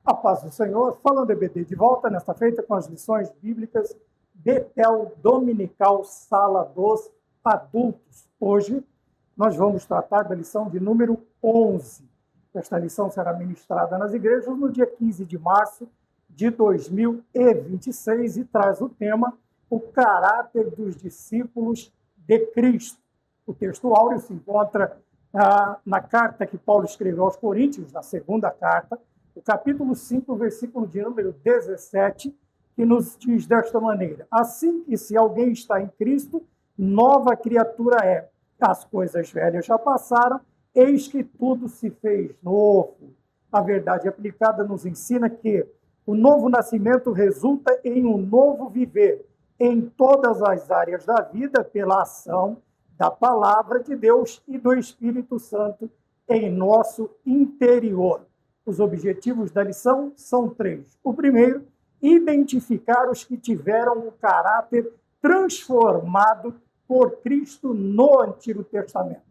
A paz do Senhor, falando EBD de volta nesta feita com as lições bíblicas Betel Dominical Sala dos Adultos. Hoje nós vamos tratar da lição de número 11. Esta lição será ministrada nas igrejas no dia 15 de março de 2026 e traz o tema o caráter dos discípulos de Cristo. O texto áureo se encontra na carta que Paulo escreveu aos Coríntios, na segunda carta, o capítulo 5, versículo de número 17, que nos diz desta maneira: assim que se alguém está em Cristo, nova criatura é. As coisas velhas já passaram, eis que tudo se fez novo. A verdade aplicada nos ensina que o novo nascimento resulta em um novo viver em todas as áreas da vida pela ação da palavra de Deus e do Espírito Santo em nosso interior. Os objetivos da lição são 3. O primeiro, identificar os que tiveram o caráter transformado por Cristo no Antigo Testamento.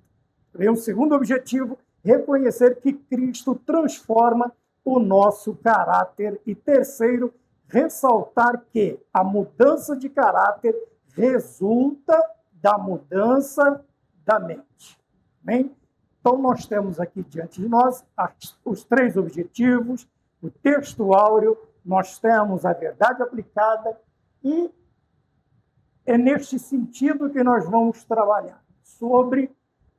O segundo objetivo, reconhecer que Cristo transforma o nosso caráter. E terceiro, ressaltar que a mudança de caráter resulta da mudança da mente. Amém? Então, nós temos aqui diante de nós os 3 objetivos, o texto áureo, nós temos a verdade aplicada e é neste sentido que nós vamos trabalhar sobre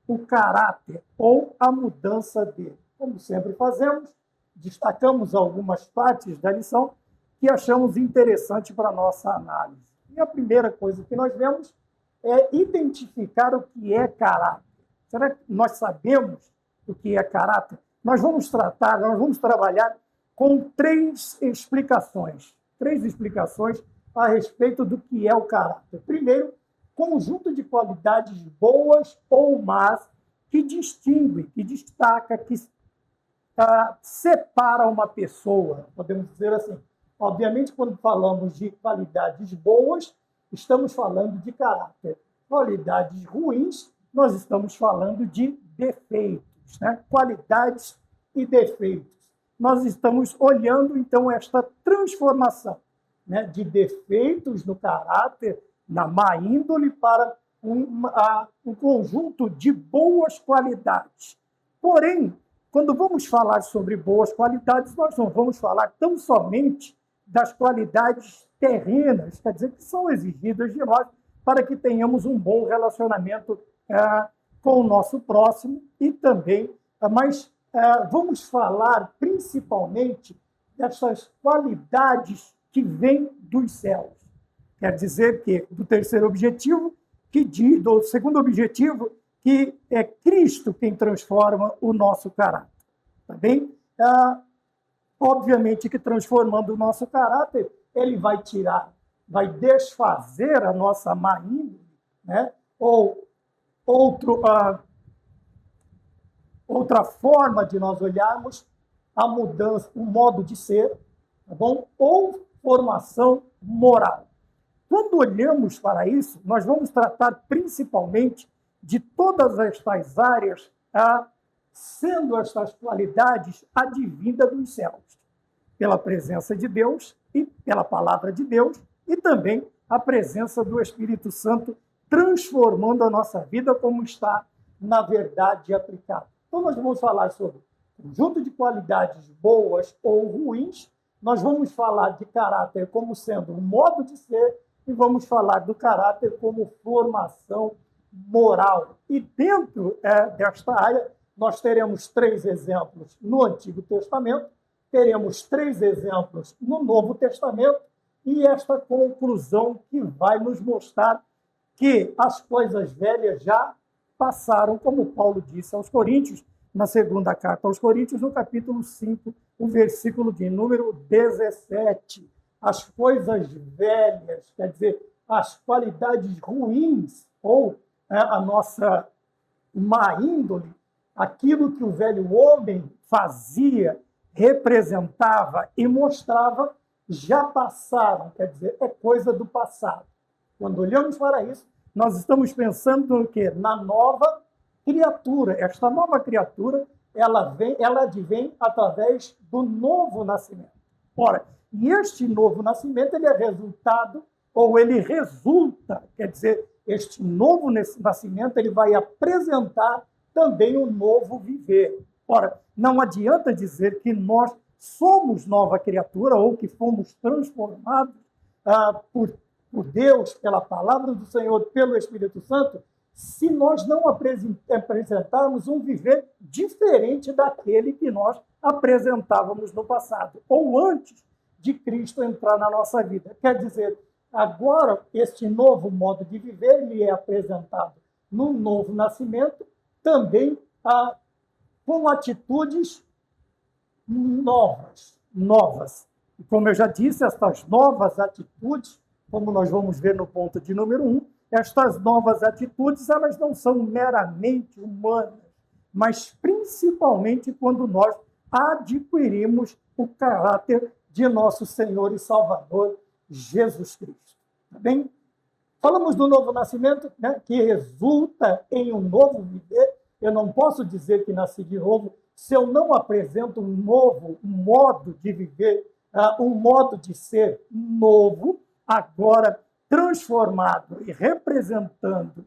o caráter ou a mudança dele. Como sempre fazemos, destacamos algumas partes da lição que achamos interessante para a nossa análise. E a primeira coisa que nós vemos é identificar o que é caráter. Será que nós sabemos o que é caráter? Nós vamos trabalhar com 3 explicações. 3 explicações a respeito do que é o caráter. Primeiro, conjunto de qualidades boas ou más que distingue, que destaca, que separa uma pessoa, podemos dizer assim. Obviamente, quando falamos de qualidades boas, estamos falando de caráter. Qualidades ruins, nós estamos falando de defeitos, né? Qualidades e defeitos. Nós estamos olhando, então, esta transformação, né, de defeitos no caráter, na má índole, para um conjunto de boas qualidades. Porém, quando vamos falar sobre boas qualidades, nós não vamos falar tão somente das qualidades terrenas, quer dizer, que são exigidas de nós para que tenhamos um bom relacionamento com o nosso próximo e também, mas vamos falar principalmente dessas qualidades que vêm dos céus. Quer dizer que, do terceiro objetivo, do segundo objetivo, que é Cristo quem transforma o nosso caráter. Tá bem? Obviamente que transformando o nosso caráter, ele vai desfazer a nossa má índole, né? Ou outra forma de nós olharmos a mudança, o modo de ser, tá bom? Ou formação moral. Quando olhamos para isso, nós vamos tratar principalmente de todas estas áreas, sendo estas qualidades advinda dos céus, pela presença de Deus e pela palavra de Deus, e também a presença do Espírito Santo transformando a nossa vida como está na verdade aplicada. Então, nós vamos falar sobre conjunto de qualidades boas ou ruins, nós vamos falar de caráter como sendo um modo de ser e vamos falar do caráter como formação moral. E dentro desta área, nós teremos 3 exemplos no Antigo Testamento, teremos 3 exemplos no Novo Testamento e esta conclusão que vai nos mostrar que as coisas velhas já passaram, como Paulo disse aos Coríntios, na segunda carta aos Coríntios, no capítulo 5, o versículo de número 17. As coisas velhas, quer dizer, as qualidades ruins, ou a nossa má índole, aquilo que o velho homem fazia, representava e mostrava, já passaram, quer dizer, é coisa do passado. Quando olhamos para isso, nós estamos pensando no quê? Na nova criatura. Esta nova criatura ela advém através do novo nascimento. Ora, e este novo nascimento ele é resultado, ou ele resulta, quer dizer, este novo nascimento ele vai apresentar também um novo viver. Ora, não adianta dizer que nós somos nova criatura ou que fomos transformados por Deus, pela palavra do Senhor, pelo Espírito Santo, se nós não apresentarmos um viver diferente daquele que nós apresentávamos no passado, ou antes de Cristo entrar na nossa vida. Quer dizer, agora, este novo modo de viver me é apresentado num novo nascimento, também com atitudes novas. E como eu já disse, estas novas atitudes, como nós vamos ver no ponto de número 1, estas novas atitudes, elas não são meramente humanas, mas principalmente quando nós adquirimos o caráter de nosso Senhor e Salvador, Jesus Cristo. Tá bem? Falamos do novo nascimento, né, que resulta em um novo viver. Eu não posso dizer que nasci de novo se eu não apresento um novo modo de viver, um modo de ser novo, agora transformado e representando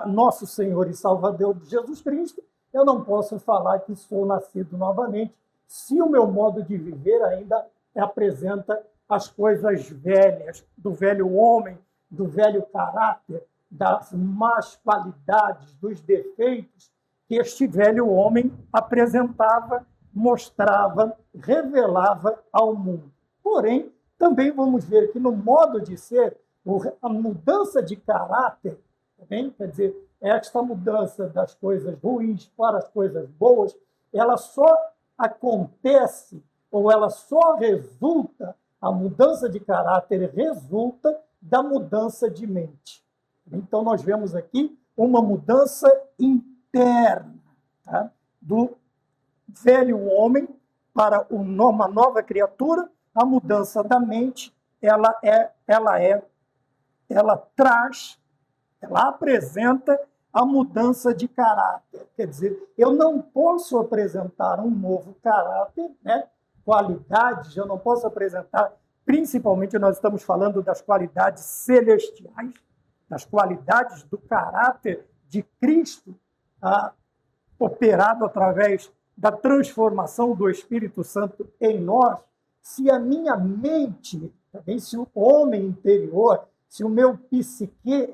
nosso Senhor e Salvador Jesus Cristo. Eu não posso falar que sou nascido novamente se o meu modo de viver ainda apresenta as coisas velhas, do velho homem, do velho caráter, das más qualidades, dos defeitos que este velho homem apresentava, mostrava, revelava ao mundo. Porém, também vamos ver que no modo de ser, a mudança de caráter, também, quer dizer, esta mudança das coisas ruins para as coisas boas, ela só acontece, ou ela só resulta, a mudança de caráter resulta da mudança de mente. Então, nós vemos aqui uma mudança interna, tá? Do velho homem para uma nova criatura. A mudança da mente, ela apresenta a mudança de caráter. Quer dizer, eu não posso apresentar um novo caráter, né? Qualidades, eu não posso apresentar, principalmente nós estamos falando das qualidades celestiais, das qualidades do caráter de Cristo, operado através da transformação do Espírito Santo em nós, se a minha mente, também, se o homem interior, se o meu psique,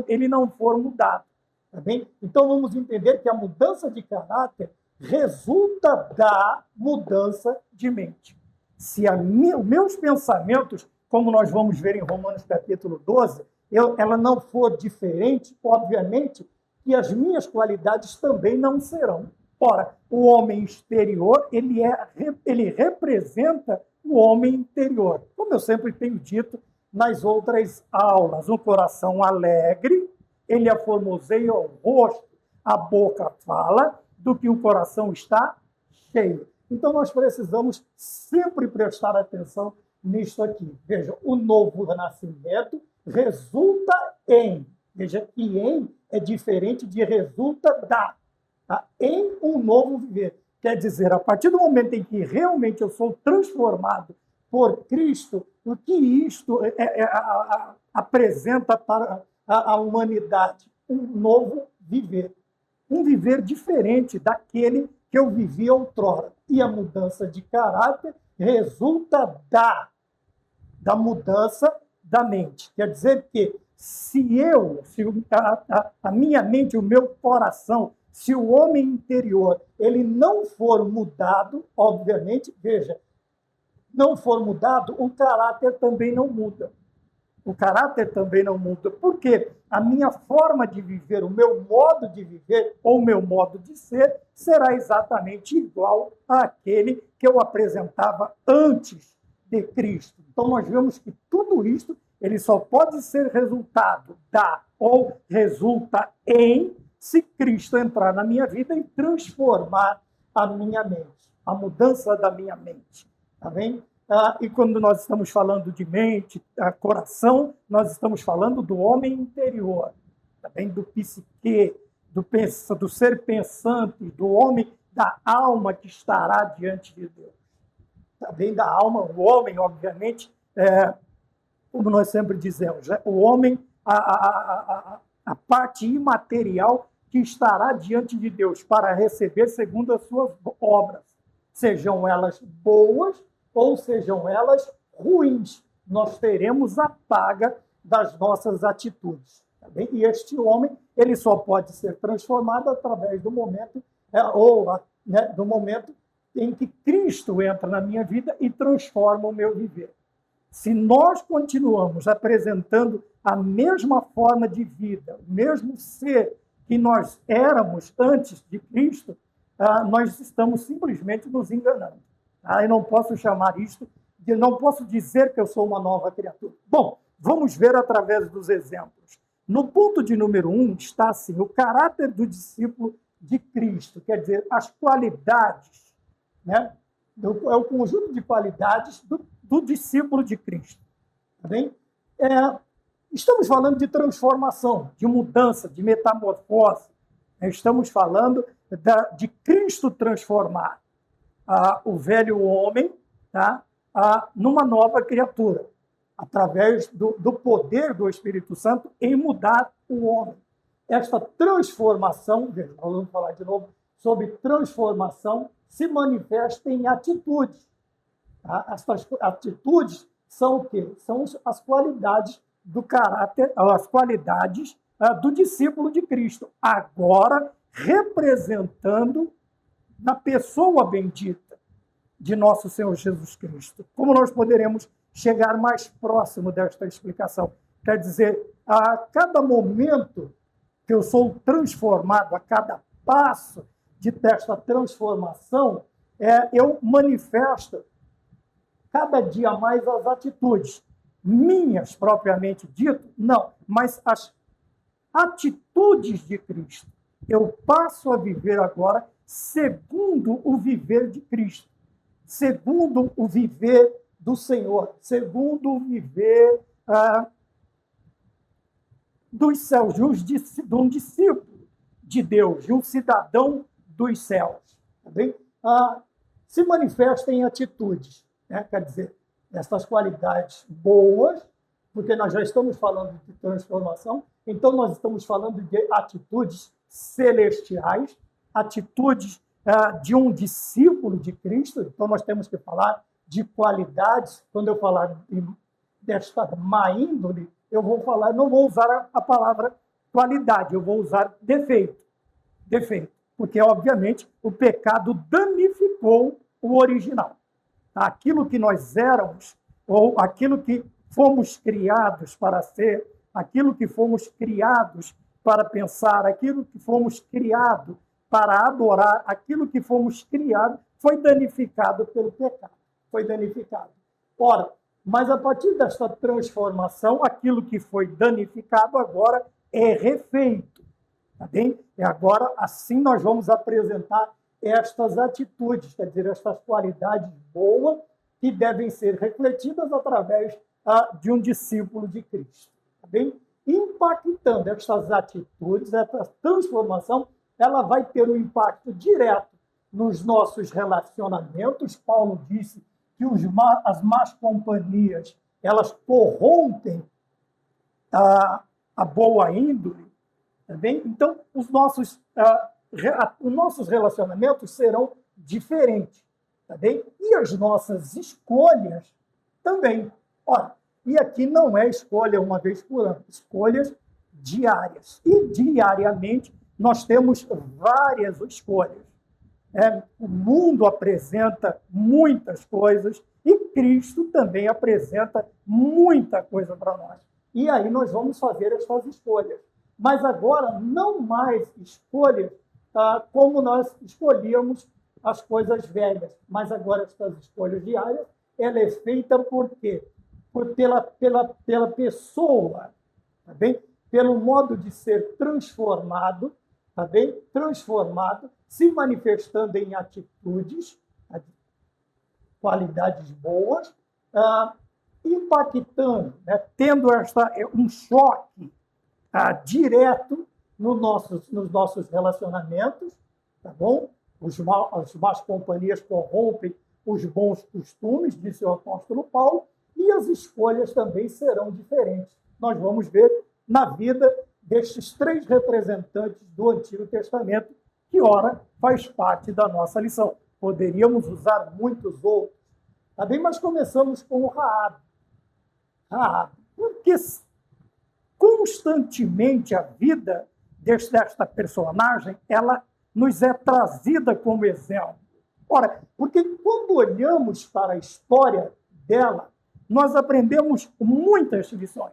ele não for mudado. Tá bem? Então, vamos entender que a mudança de caráter resulta da mudança de mente. Se os meus pensamentos, como nós vamos ver em Romanos capítulo 12, ela não for diferente, obviamente, que as minhas qualidades também não serão. Ora, o homem exterior, ele representa o homem interior. Como eu sempre tenho dito nas outras aulas, o coração alegre, ele aformoseia o rosto, a boca fala do que o coração está cheio. Então, nós precisamos sempre prestar atenção nisto aqui. Veja, o novo nascimento resulta em. Veja que em é diferente de resulta da. Tá? Em um novo viver. Quer dizer, a partir do momento em que realmente eu sou transformado por Cristo, o que isto apresenta para a humanidade? Um novo viver. Um viver diferente daquele que eu vivi outrora. E a mudança de caráter resulta da mudança da mente. Quer dizer que se a minha mente, o meu coração, se o homem interior ele não for mudado, obviamente, veja, não for mudado, o caráter também não muda. O caráter também não muda. Por quê? A minha forma de viver, o meu modo de viver ou o meu modo de ser será exatamente igual àquele que eu apresentava antes de Cristo. Então, nós vemos que tudo isto ele só pode ser resultado ou resulta em se Cristo entrar na minha vida e transformar a minha mente, a mudança da minha mente. Tá bem? E quando nós estamos falando de mente, coração, nós estamos falando do homem interior, tá bem? Do psique, do ser pensante, do homem da alma que estará diante de Deus. Também da alma, o homem, obviamente, como nós sempre dizemos, né? O homem, a parte imaterial que estará diante de Deus para receber segundo as suas obras, sejam elas boas ou sejam elas ruins. Nós teremos a paga das nossas atitudes. Tá bem? E este homem, ele só pode ser transformado através do momento, do momento em que Cristo entra na minha vida e transforma o meu viver. Se nós continuamos apresentando a mesma forma de vida, o mesmo ser que nós éramos antes de Cristo, nós estamos simplesmente nos enganando. Eu não posso chamar isto, não posso dizer que eu sou uma nova criatura. Bom, vamos ver através dos exemplos. No ponto de número 1 está assim, o caráter do discípulo de Cristo, quer dizer, as qualidades, né? É o conjunto de qualidades do discípulo de Cristo. Tá bem? Estamos falando de transformação, de mudança, de metamorfose. Estamos falando de Cristo transformar o velho homem, tá, numa nova criatura, através do poder do Espírito Santo em mudar o homem. Esta transformação, veja, nós vamos falar de novo sobre transformação, se manifesta em atitudes. Tá? Estas atitudes são o quê? São as qualidades do caráter, as qualidades do discípulo de Cristo, agora representando na pessoa bendita de nosso Senhor Jesus Cristo. Como nós poderemos chegar mais próximo desta explicação? Quer dizer, a cada momento que eu sou transformado, a cada passo desta transformação, eu manifesto cada dia mais as atitudes minhas, propriamente dito, não, mas as atitudes de Cristo. Eu passo a viver agora segundo o viver de Cristo, segundo o viver do Senhor, segundo o viver dos céus, de um discípulo de Deus, de um cidadão dos céus. Tá bem? Se manifesta em atitudes, né? Quer dizer, essas qualidades boas, porque nós já estamos falando de transformação, então nós estamos falando de atitudes celestiais, atitudes de um discípulo de Cristo, então nós temos que falar de qualidades. Quando eu falar desta má índole, eu vou falar, não vou usar a palavra qualidade, eu vou usar defeito, porque obviamente o pecado danificou o original. Aquilo que nós éramos, ou aquilo que fomos criados para ser, aquilo que fomos criados para pensar, aquilo que fomos criados para adorar, aquilo que fomos criados foi danificado pelo pecado, foi danificado. Ora, mas a partir desta transformação, aquilo que foi danificado agora é refeito, tá bem? E agora, assim, nós vamos apresentar estas atitudes, quer dizer, estas qualidades boas que devem ser refletidas através de um discípulo de Cristo. Tá bem? Impactando estas atitudes, essa transformação, ela vai ter um impacto direto nos nossos relacionamentos. Paulo disse que as más companhias, elas corrompem a boa índole. Tá bem? Então, os nossos relacionamentos serão diferentes, tá bem? E as nossas escolhas também. Ora, e aqui não é escolha uma vez por ano, escolhas diárias. E diariamente nós temos várias escolhas. O mundo apresenta muitas coisas e Cristo também apresenta muita coisa para nós. E aí nós vamos fazer as suas escolhas. Mas agora não mais escolhas como nós escolhíamos as coisas velhas, mas agora essas escolhas diárias, ela é feita por quê? Pela pessoa, tá bem? Pelo modo de ser transformado, tá bem? Transformado, se manifestando em atitudes, qualidades boas, impactando, né? Tendo um choque direto nos nossos relacionamentos, tá bom? As más companhias corrompem os bons costumes, disse o apóstolo Paulo, e as escolhas também serão diferentes. Nós vamos ver na vida destes 3 representantes do Antigo Testamento, que, ora, faz parte da nossa lição. Poderíamos usar muitos outros, tá bem? Mas começamos com o Raabe. Porque constantemente a vida desta personagem, ela nos é trazida como exemplo. Ora, porque quando olhamos para a história dela, nós aprendemos muitas lições.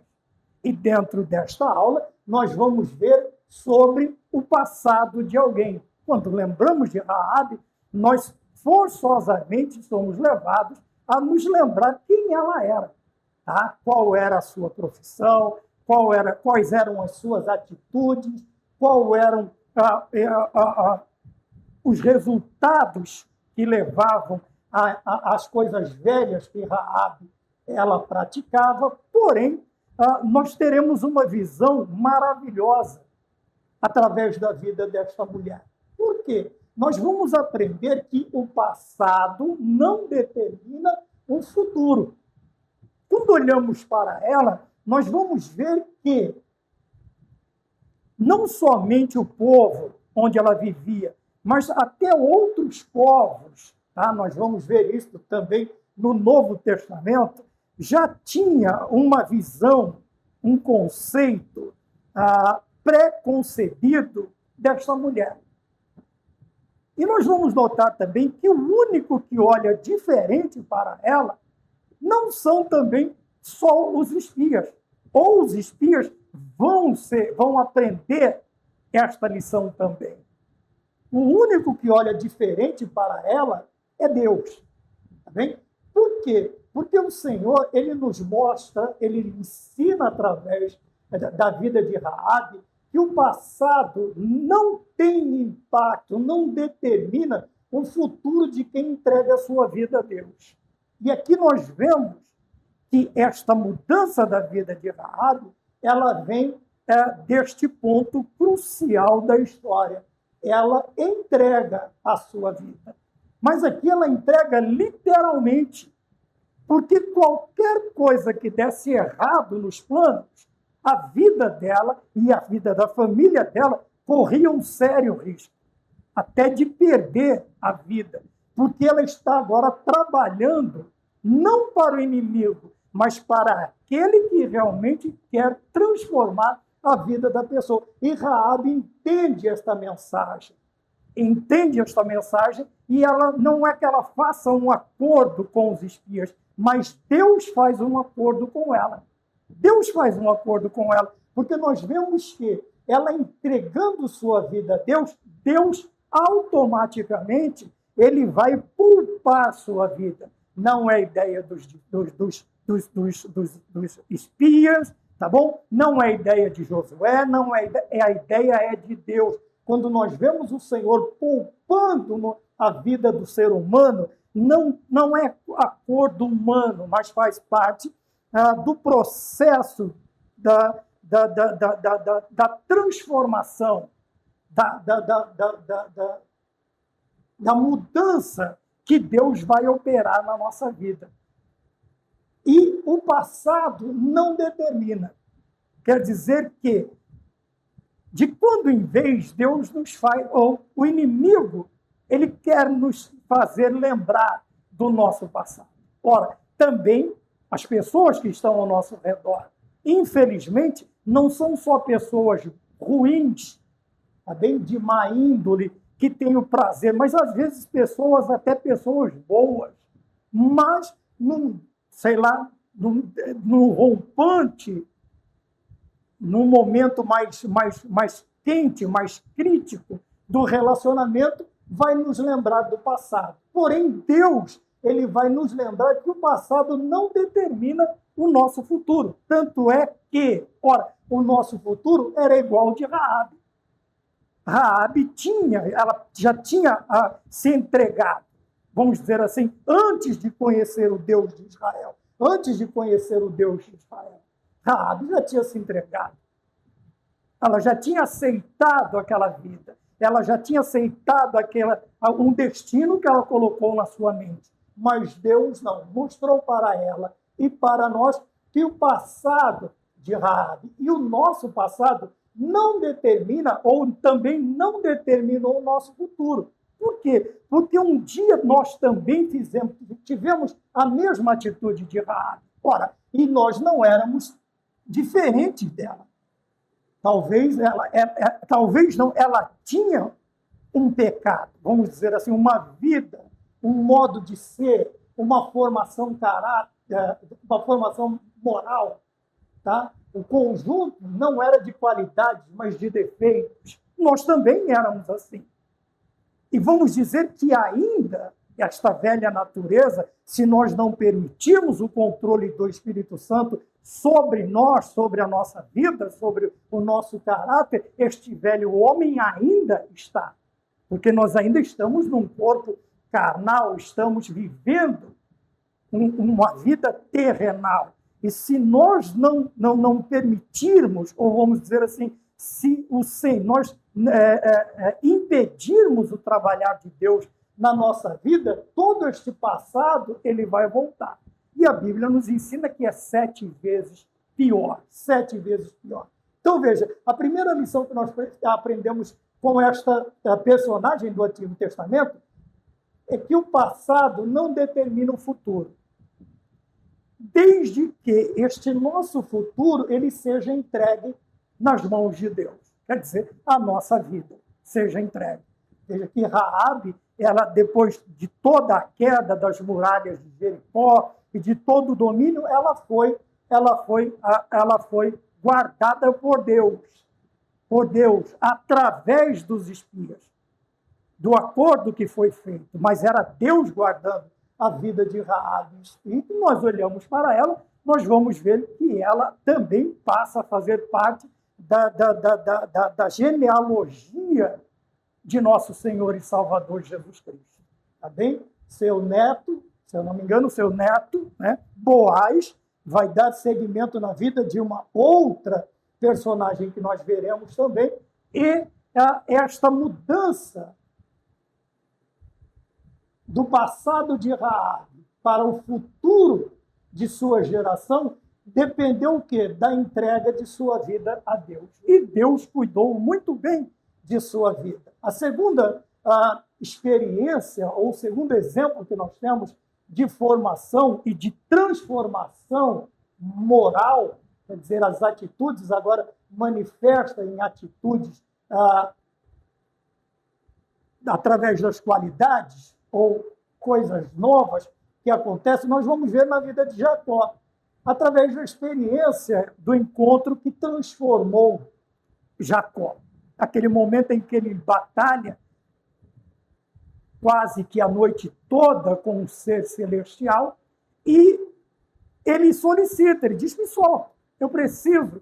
E dentro desta aula, nós vamos ver sobre o passado de alguém. Quando lembramos de Raabe, nós forçosamente somos levados a nos lembrar quem ela era, tá? Qual era a sua profissão, quais eram as suas atitudes, quais eram os resultados que levavam às coisas velhas que Raabe ela praticava. Porém, nós teremos uma visão maravilhosa através da vida desta mulher. Por quê? Nós vamos aprender que o passado não determina o futuro. Quando olhamos para ela, nós vamos ver que não somente o povo onde ela vivia, mas até outros povos, tá? Nós vamos ver isso também no Novo Testamento, já tinha uma visão, um conceito pré-concebido desta mulher. E nós vamos notar também que o único que olha diferente para ela não são também só os espias. Ou os espias vão aprender esta lição também. O único que olha diferente para ela é Deus. Tá bem? Por quê? Porque o Senhor, ele nos mostra, ele ensina através da vida de Raabe que o passado não tem impacto, não determina o futuro de quem entrega a sua vida a Deus. E aqui nós vemos que esta mudança da vida de Raabe, ela vem deste ponto crucial da história. Ela entrega a sua vida. Mas aqui ela entrega literalmente, porque qualquer coisa que desse errado nos planos, a vida dela e a vida da família dela corriam um sério risco, até de perder a vida, porque ela está agora trabalhando não para o inimigo, mas para aquele que realmente quer transformar a vida da pessoa. E Raabe entende esta mensagem. E ela não é que ela faça um acordo com os espias, mas Deus faz um acordo com ela. Deus faz um acordo com ela, porque nós vemos que ela entregando sua vida a Deus, Deus automaticamente ele vai poupar sua vida. Não é ideia dos espias, tá bom? Não é ideia de Josué, não é a ideia é de Deus. Quando nós vemos o Senhor poupando a vida do ser humano, não é acordo humano, mas faz parte do processo da transformação, da mudança que Deus vai operar na nossa vida. E o passado não determina. Quer dizer que, de quando em vez, Deus nos faz, ou o inimigo, ele quer nos fazer lembrar do nosso passado. Ora, também as pessoas que estão ao nosso redor, infelizmente, não são só pessoas ruins, tá bem? De má índole, que têm o prazer, mas às vezes até pessoas boas, mas no rompante, num momento mais quente, mais crítico do relacionamento, vai nos lembrar do passado. Porém, Deus, ele vai nos lembrar que o passado não determina o nosso futuro. Tanto é que, o nosso futuro era igual ao de Raabe. Raabe ela já tinha se entregado, vamos dizer assim, antes de conhecer o Deus de Israel. Antes de conhecer o Deus de Israel, Raabe já tinha se entregado. Ela já tinha aceitado aquela vida. ela já tinha aceitado um destino que ela colocou na sua mente. Mas Deus não mostrou para ela e para nós que o passado de Raabe e o nosso passado não determina ou também não determinou o nosso futuro. Por quê? Porque um dia nós também tivemos a mesma atitude de Raabe. Ora, e nós não éramos diferentes dela. Talvez ela tinha um pecado, vamos dizer assim, uma vida, um modo de ser, uma formação uma formação moral, tá? O conjunto não era de qualidades, mas de defeitos. Nós também éramos assim. E vamos dizer que ainda esta velha natureza, se nós não permitirmos o controle do Espírito Santo sobre nós, sobre a nossa vida, sobre o nosso caráter, este velho homem ainda está. Porque nós ainda estamos num corpo carnal, estamos vivendo uma vida terrenal. E se nós não permitirmos, ou vamos dizer assim, se nós impedirmos o trabalhar de Deus na nossa vida, todo este passado ele vai voltar. E a Bíblia nos ensina que é 7 vezes pior. 7 vezes pior. Então, veja, a primeira lição que nós aprendemos com esta personagem do Antigo Testamento é que o passado não determina o futuro. Desde que este nosso futuro ele seja entregue nas mãos de Deus. Quer dizer, a nossa vida seja entregue. Veja que Raabe, ela, depois de toda a queda das muralhas de Jericó e de todo o domínio, ela foi guardada por Deus, através dos espias, do acordo que foi feito. Mas era Deus guardando a vida de Raabe. E nós olhamos para ela, nós vamos ver que ela também passa a fazer parte da genealogia de nosso Senhor e Salvador Jesus Cristo. Tá bem? Seu neto, se eu não me engano, seu neto, né, Boaz, vai dar seguimento na vida de uma outra personagem que nós veremos também, e esta mudança do passado de Raabe para o futuro de sua geração dependeu o quê? Da entrega de sua vida a Deus. E Deus cuidou muito bem de sua vida. A segunda experiência, ou o segundo exemplo que nós temos de formação e de transformação moral, quer dizer, as atitudes agora manifestam em atitudes através das qualidades ou coisas novas que acontecem, nós vamos ver na vida de Jacó, através da experiência do encontro que transformou Jacó. Aquele momento em que ele batalha quase que a noite toda com um ser celestial e ele solicita, ele diz, me solta, eu preciso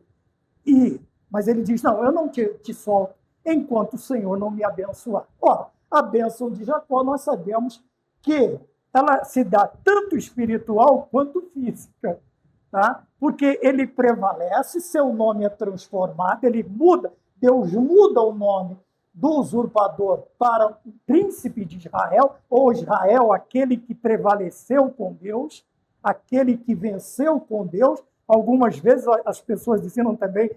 ir. Mas ele diz, não, eu não te solto enquanto o Senhor não me abençoar. Ora, a bênção de Jacó, nós sabemos que ela se dá tanto espiritual quanto física, tá? Porque ele prevalece, seu nome é transformado, ele muda, Deus muda o nome do usurpador para o príncipe de Israel, ou Israel, aquele que prevaleceu com Deus, aquele que venceu com Deus. Algumas vezes as pessoas diziam também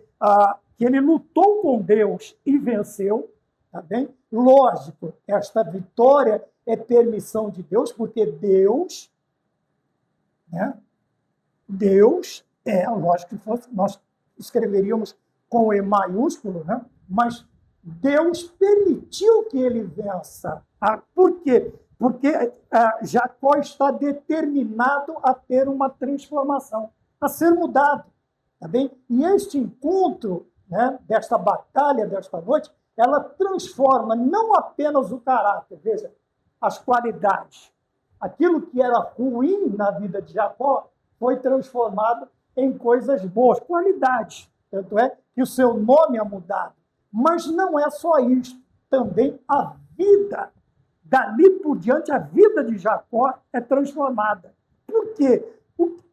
que ele lutou com Deus e venceu, tá bem? Lógico, esta vitória é permissão de Deus, porque Deus, né? Deus lógico que nós escreveríamos com E maiúsculo, né? Mas Deus permitiu que ele vença. Por quê? Porque Jacó está determinado a ter uma transformação, a ser mudado. Tá bem? E este encontro, né, desta batalha, desta noite, ela transforma não apenas o caráter, veja, as qualidades. Aquilo que era ruim na vida de Jacó foi transformado em coisas boas, qualidades. Tanto é que o seu nome é mudado. Mas não é só isso. Também a vida, dali por diante, a vida de Jacó é transformada. Por quê?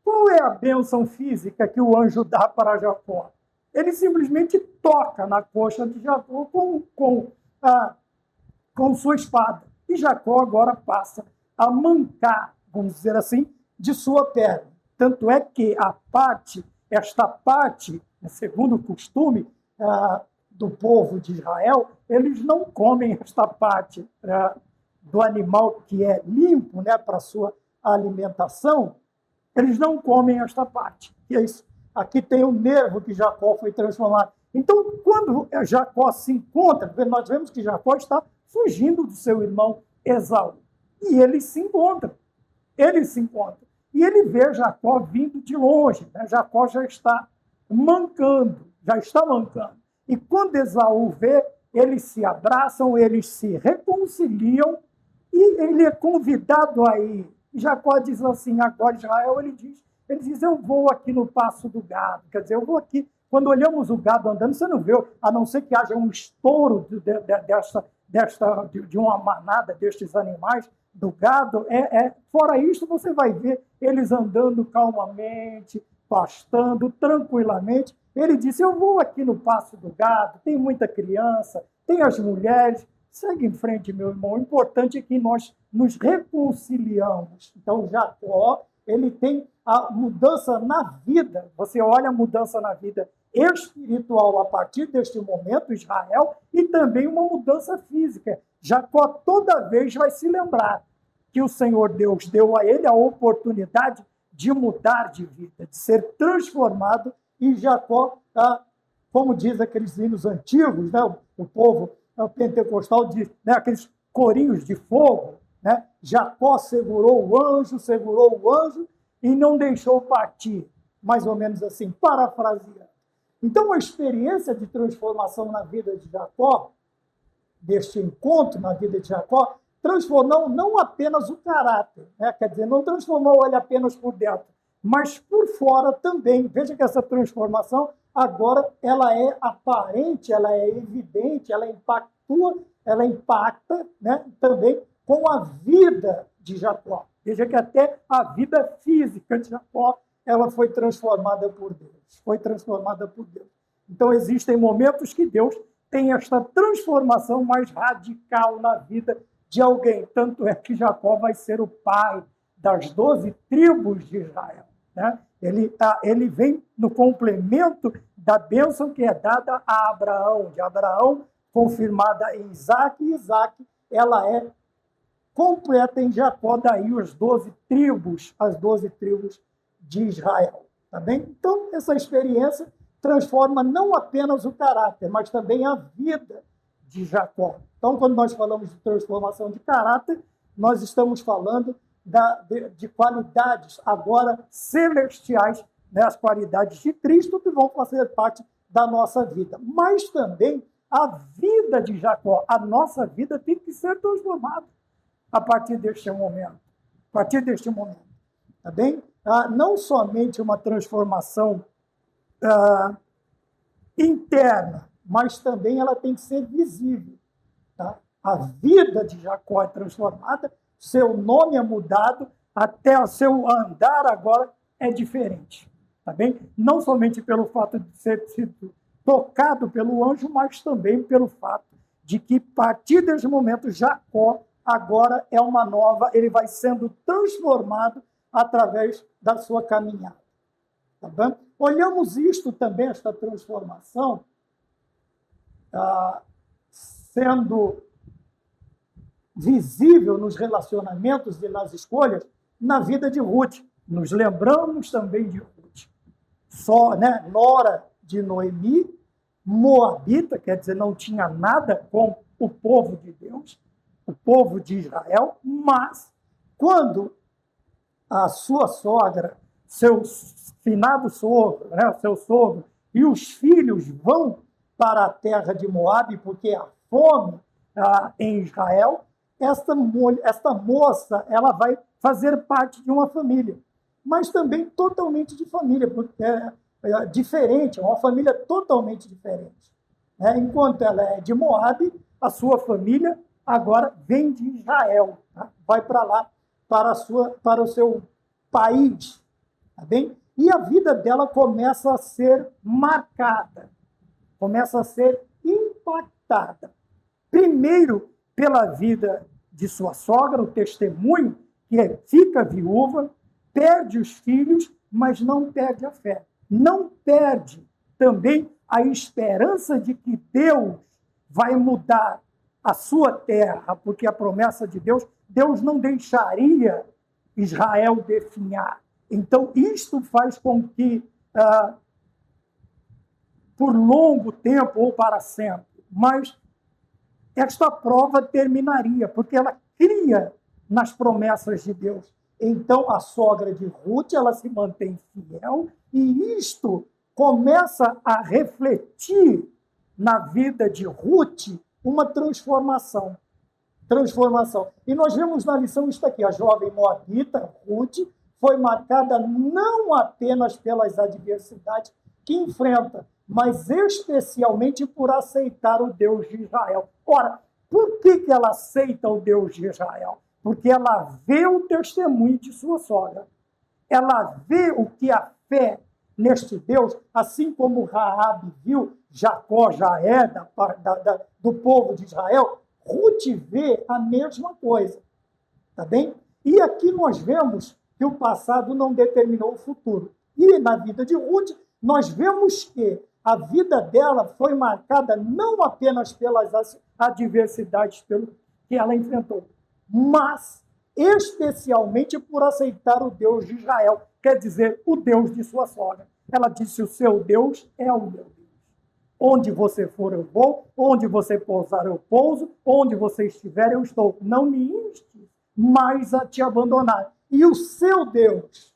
Qual é a bênção física que o anjo dá para Jacó? Ele simplesmente toca na coxa de Jacó com com sua espada. E Jacó agora passa a mancar, vamos dizer assim, de sua perna. Tanto é que esta parte, segundo o costume do povo de Israel, eles não comem esta parte do animal que é limpo, né, para sua alimentação, eles não comem esta parte. E é isso. Aqui tem o nervo que Jacó foi transformado. Então, quando Jacó se encontra, nós vemos que Jacó está fugindo do seu irmão Esaú. E eles se encontram. E ele vê Jacó vindo de longe. Né? Jacó já está mancando. E quando Esaú vê, eles se abraçam, eles se reconciliam, e ele é convidado a ir. Jacó diz assim, agora Israel, ele diz, eu vou aqui no passo do gado. Quer dizer, eu vou aqui. Quando olhamos o gado andando, você não vê, a não ser que haja um estouro de uma manada destes animais, do gado, fora isso, você vai ver eles andando calmamente, pastando tranquilamente. Ele disse, eu vou aqui no passo do gado, tem muita criança, tem as mulheres, segue em frente, meu irmão. O importante é que nós nos reconciliamos. Então, Jacó, ele tem a mudança na vida. Você olha a mudança na vida espiritual a partir deste momento, Israel, e também uma mudança física. Jacó toda vez vai se lembrar que o Senhor Deus deu a ele a oportunidade de mudar de vida, de ser transformado, e Jacó, como diz aqueles hinos antigos, né, o povo pentecostal diz, né, aqueles corinhos de fogo, né, Jacó segurou o anjo e não deixou partir, mais ou menos assim, parafraseando. Então, a experiência de transformação na vida de Jacó, deste encontro na vida de Jacó, transformou não apenas o caráter, né? Quer dizer, não transformou ele apenas por dentro, mas por fora também. Veja que essa transformação agora ela é aparente, ela é evidente, ela impacta, né, também com a vida de Jacó. Veja que até a vida física de Jacó ela foi transformada por Deus. Então, existem momentos que Deus tem esta transformação mais radical na vida de alguém. Tanto é que Jacó vai ser o pai das 12 tribos de Israel. Né? Ele vem no complemento da bênção que é dada a Abraão, de Abraão confirmada em Isaac, e Isaac ela é completa em Jacó, daí as 12 tribos de Israel. Tá bem? Então, essa experiência transforma não apenas o caráter, mas também a vida de Jacó. Então, quando nós falamos de transformação de caráter, nós estamos falando de qualidades agora celestiais, né? As qualidades de Cristo que vão fazer parte da nossa vida. Mas também a vida de Jacó, a nossa vida tem que ser transformada a partir deste momento. Tá bem? Não somente uma transformação interna, mas também ela tem que ser visível. Tá? A vida de Jacó é transformada, seu nome é mudado, até o seu andar agora é diferente. Tá bem? Não somente pelo fato de ser sido tocado pelo anjo, mas também pelo fato de que, a partir desse momento, Jacó agora é uma nova, ele vai sendo transformado através da sua caminhada. Tá bem? Olhamos isto também, esta transformação, sendo visível nos relacionamentos e nas escolhas, na vida de Ruth. Nos lembramos também de Ruth. Nora de Noemi, moabita, quer dizer, não tinha nada com o povo de Deus, o povo de Israel, mas quando a sua sogra, seu finado sogro, né, seu sogro e os filhos vão para a terra de Moabe, porque há fome em Israel, esta moça ela vai fazer parte de uma família, mas também totalmente de família, porque é diferente, é uma família totalmente diferente. Né? Enquanto ela é de Moabe, a sua família agora vem de Israel, tá? Vai para lá, para o seu país. Tá bem? E a vida dela começa a ser marcada, começa a ser impactada. Primeiro, pela vida de sua sogra, o testemunho, que fica viúva, perde os filhos, mas não perde a fé. Não perde também a esperança de que Deus vai mudar a sua terra, porque a promessa de Deus, Deus não deixaria Israel definhar. Então, isto faz com que, por longo tempo ou para sempre, mas esta prova terminaria, porque ela cria nas promessas de Deus. Então, a sogra de Ruth, ela se mantém fiel, e isto começa a refletir na vida de Ruth uma transformação. E nós vemos na lição isto aqui: a jovem moabita, Ruth, foi marcada não apenas pelas adversidades que enfrenta, mas especialmente por aceitar o Deus de Israel. Ora, por que ela aceita o Deus de Israel? Porque ela vê o testemunho de sua sogra. Ela vê o que a fé neste Deus, assim como Raabe viu, Jacó já é do povo de Israel, Ruth vê a mesma coisa. Tá bem? E aqui nós vemos que o passado não determinou o futuro. E na vida de Ruth, nós vemos que a vida dela foi marcada não apenas pelas adversidades que ela enfrentou, mas especialmente por aceitar o Deus de Israel, quer dizer, o Deus de sua sogra. Ela disse: o seu Deus é o meu Deus. Onde você for, eu vou. Onde você pousar, eu pouso. Onde você estiver, eu estou. Não me inste mais a te abandonar. E o seu Deus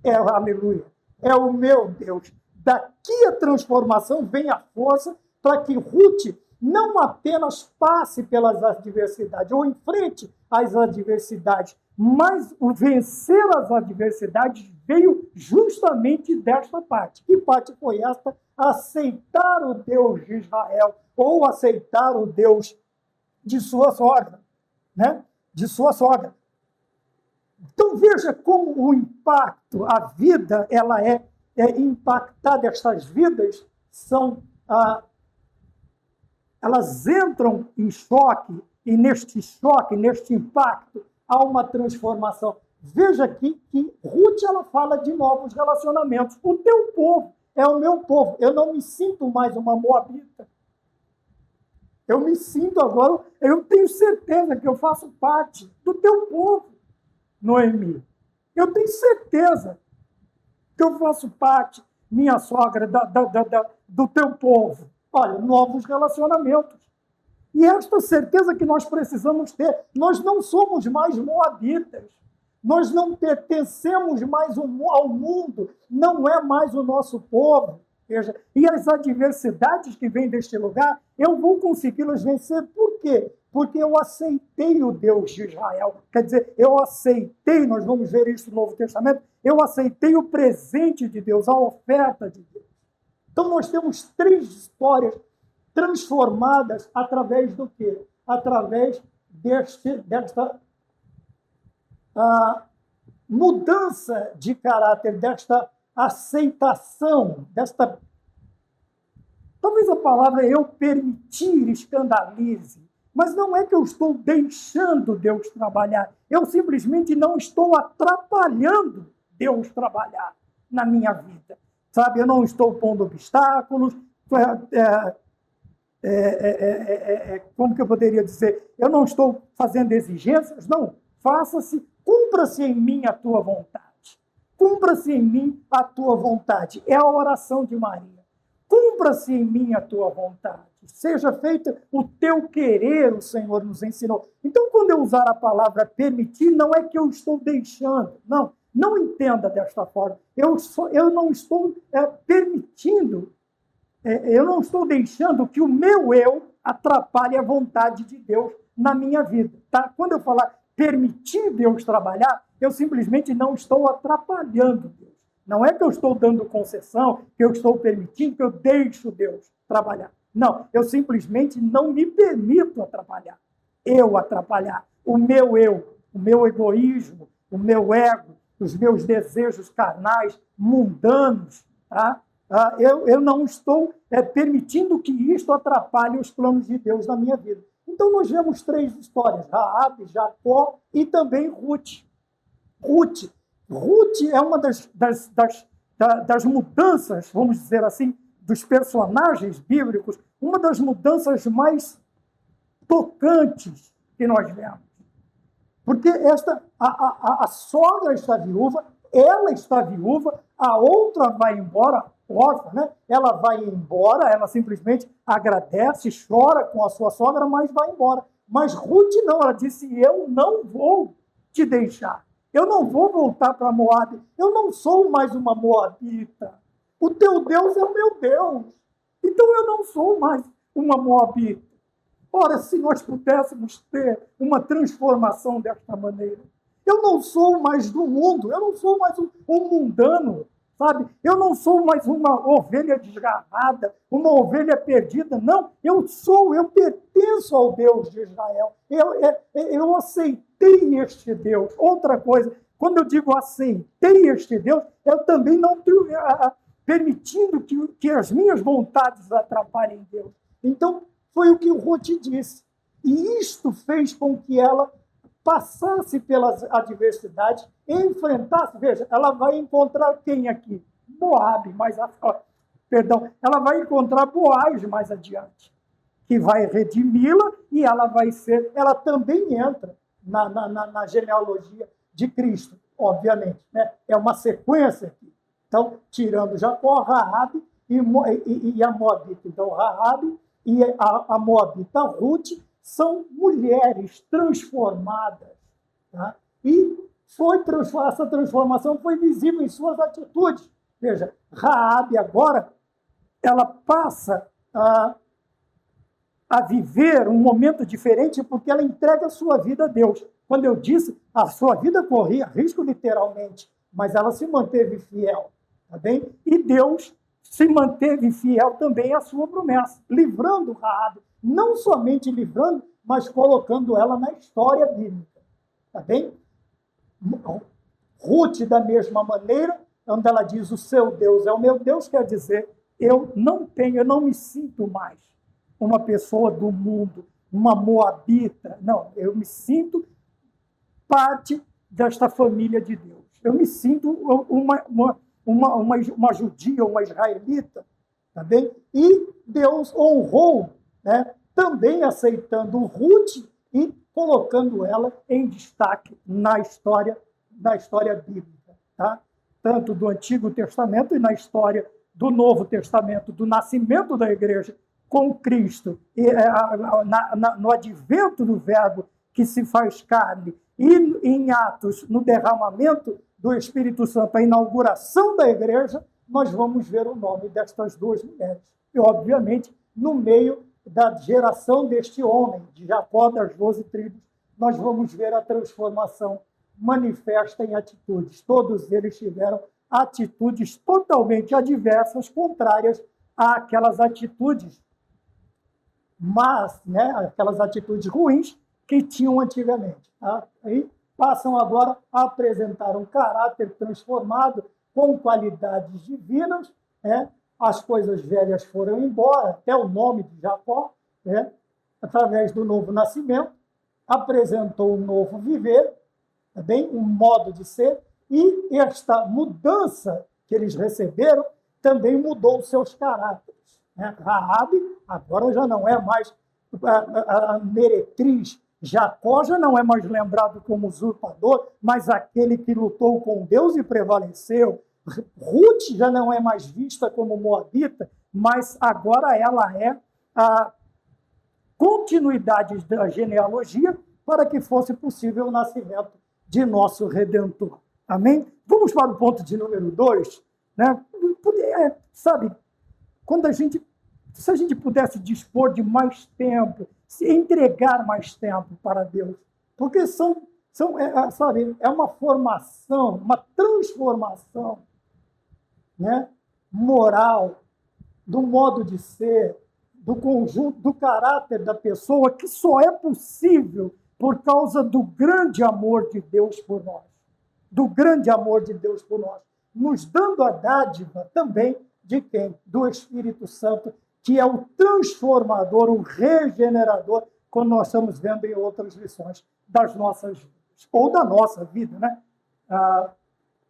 aleluia, é o meu Deus. Daqui a transformação vem a força para que Ruth não apenas passe pelas adversidades ou enfrente as adversidades, mas o vencer as adversidades veio justamente desta parte. Que parte foi esta? Aceitar o Deus de Israel, ou aceitar o Deus de sua sogra, né? De sua sogra. Então veja como o impacto, a vida, ela é impactada. Estas vidas são, elas entram em choque, e neste choque, neste impacto, há uma transformação. Veja aqui que Ruth, ela fala de novos relacionamentos. O teu povo é o meu povo. Eu não me sinto mais uma moabita. Eu me sinto agora, eu tenho certeza que eu faço parte do teu povo, Noemi. Eu tenho certeza que eu faço parte, minha sogra, do teu povo. Olha, novos relacionamentos. E esta certeza que nós precisamos ter. Nós não somos mais moabitas. Nós não pertencemos mais ao mundo. Não é mais o nosso povo. Veja, e as adversidades que vêm deste lugar, eu vou consegui-las vencer. Por quê? Porque eu aceitei o Deus de Israel. Quer dizer, eu aceitei, nós vamos ver isso no Novo Testamento, eu aceitei o presente de Deus, a oferta de Deus. Então nós temos 3 histórias transformadas através do quê? Através desta mudança de caráter, desta aceitação, desta... Talvez a palavra eu permitir escandalize, mas não é que eu estou deixando Deus trabalhar, eu simplesmente não estou atrapalhando Deus trabalhar na minha vida. Sabe, eu não estou pondo obstáculos, como que eu poderia dizer? Eu não estou fazendo exigências, não. Faça-se, cumpra-se em mim a tua vontade. Cumpra-se em mim a tua vontade. É a oração de Maria. Cumpra-se em mim a tua vontade. Seja feito o teu querer, o Senhor nos ensinou. Então, quando eu usar a palavra permitir, não é que eu estou deixando. Não, não entenda desta forma. Eu não estou permitindo, eu não estou deixando que o meu eu atrapalhe a vontade de Deus na minha vida. Tá? Quando eu falar permitir Deus trabalhar, eu simplesmente não estou atrapalhando Deus. Não é que eu estou dando concessão, que eu estou permitindo, que eu deixo Deus trabalhar. Não, eu simplesmente não me permito atrapalhar. Eu atrapalhar. O meu eu, o meu egoísmo, o meu ego, os meus desejos carnais, mundanos, tá? Eu não estou permitindo que isto atrapalhe os planos de Deus na minha vida. Então, nós vemos 3 histórias, Raabe, Jacó e também Ruth. Ruth é uma das mudanças, vamos dizer assim, dos personagens bíblicos, uma das mudanças mais tocantes que nós vemos. Porque a sogra está viúva, ela está viúva, a outra vai embora, órfã, né? Ela vai embora, ela simplesmente agradece, chora com a sua sogra, mas vai embora. Mas Ruth não, ela disse, eu não vou te deixar. Eu não vou voltar para Moabe. Eu não sou mais uma moabita. O teu Deus é o meu Deus. Então eu não sou mais uma moabita. Ora, se nós pudéssemos ter uma transformação desta maneira. Eu não sou mais do mundo, eu não sou mais um mundano, sabe? Eu não sou mais uma ovelha desgarrada, uma ovelha perdida. Não, eu pertenço ao Deus de Israel. Eu aceitei este Deus. Outra coisa, quando eu digo aceitei este Deus, eu também não estou permitindo que as minhas vontades atrapalhem Deus. Então, foi o que o Ruth disse. E isto fez com que ela passasse pelas adversidades, enfrentasse. Veja, ela vai encontrar quem aqui? Moabe, ela vai encontrar Boaz mais adiante, que vai redimi-la e ela também entra na genealogia de Cristo, obviamente, né? É uma sequência aqui. Então, tirando Jacó, Raabe e a Moabita. Então, Raabe e a Moabita Ruth são mulheres transformadas. Tá? E essa transformação foi visível em suas atitudes. Veja, Raabe agora, ela passa a viver um momento diferente porque ela entrega a sua vida a Deus. Quando eu disse, a sua vida corria risco literalmente, mas ela se manteve fiel. Tá bem? E Deus se manteve fiel também à sua promessa, livrando Raabe, não somente livrando, mas colocando ela na história bíblica. Tá bem? Ruth, da mesma maneira, onde ela diz, o seu Deus é o meu Deus, quer dizer, eu não me sinto mais uma pessoa do mundo, uma moabita. Não, eu me sinto parte desta família de Deus. Eu me sinto uma judia, uma israelita. Tá bem? E Deus honrou, né, também aceitando Ruth e colocando ela em destaque na história bíblica, tá? Tanto do Antigo Testamento e na história do Novo Testamento, do nascimento da igreja com Cristo, e, no advento do Verbo que se faz carne, e em Atos, no derramamento do Espírito Santo, a inauguração da igreja, nós vamos ver o nome destas 2 mulheres. E, obviamente, no meio da geração deste homem, de Jacó, das 12 tribos, nós vamos ver a transformação manifesta em atitudes. Todos eles tiveram atitudes totalmente adversas, contrárias àquelas atitudes mas, né, aquelas atitudes ruins que tinham antigamente. Tá? Aí passam agora a apresentar um caráter transformado com qualidades divinas, né? As coisas velhas foram embora, até o nome de Jacó, né? Através do novo nascimento, apresentou um novo viver, também um modo de ser, e esta mudança que eles receberam também mudou seus caráteres. Né? Raabe agora já não é mais a meretriz, Jacó já não é mais lembrado como usurpador, mas aquele que lutou com Deus e prevaleceu. Ruth já não é mais vista como moabita, mas agora ela é a continuidade da genealogia para que fosse possível o nascimento de nosso Redentor. Amém? Vamos para o ponto de número 2. Né? Sabe, se a gente pudesse dispor de mais tempo, se entregar mais tempo para Deus, porque sabe, é uma formação, uma transformação, né, moral, do modo de ser, do conjunto, do caráter da pessoa, que só é possível por causa do grande amor de Deus por nós. Do grande amor de Deus por nós. Nos dando a dádiva também de quem? Do Espírito Santo, que é o transformador, o regenerador quando nós estamos vendo em outras lições das nossas vidas, ou da nossa vida, né?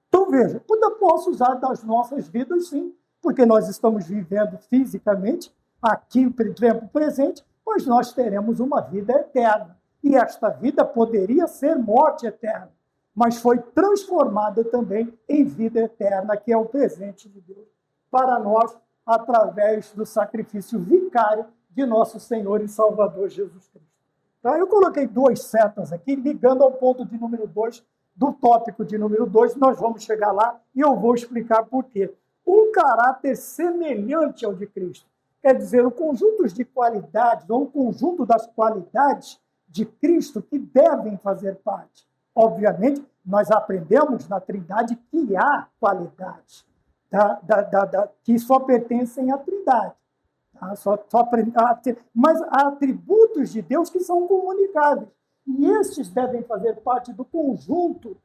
Então, veja, eu posso usar das nossas vidas, sim, porque nós estamos vivendo fisicamente, aqui, por tempo presente, mas nós teremos uma vida eterna. E esta vida poderia ser morte eterna, mas foi transformada também em vida eterna, que é o presente de Deus para nós, através do sacrifício vicário de nosso Senhor e Salvador Jesus Cristo. Então, eu coloquei 2 setas aqui, ligando ao ponto de número 2, do tópico de número 2, nós vamos chegar lá e eu vou explicar por quê. Um caráter semelhante ao de Cristo, quer dizer, o conjunto de qualidades, ou o conjunto das qualidades de Cristo que devem fazer parte. Obviamente, nós aprendemos na Trindade que há qualidades que só pertencem à Trindade. Tá? Mas há atributos de Deus que são comunicáveis. E estes devem fazer parte do conjunto,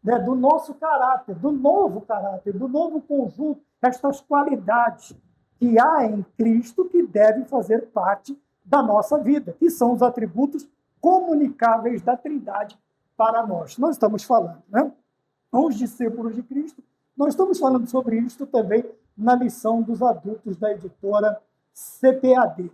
né, do nosso caráter, do novo conjunto, estas qualidades que há em Cristo que devem fazer parte da nossa vida, que são os atributos comunicáveis da Trindade para nós. Nós estamos falando, né? Os discípulos de Cristo, nós estamos falando sobre isso também na lição dos adultos da editora CPAD.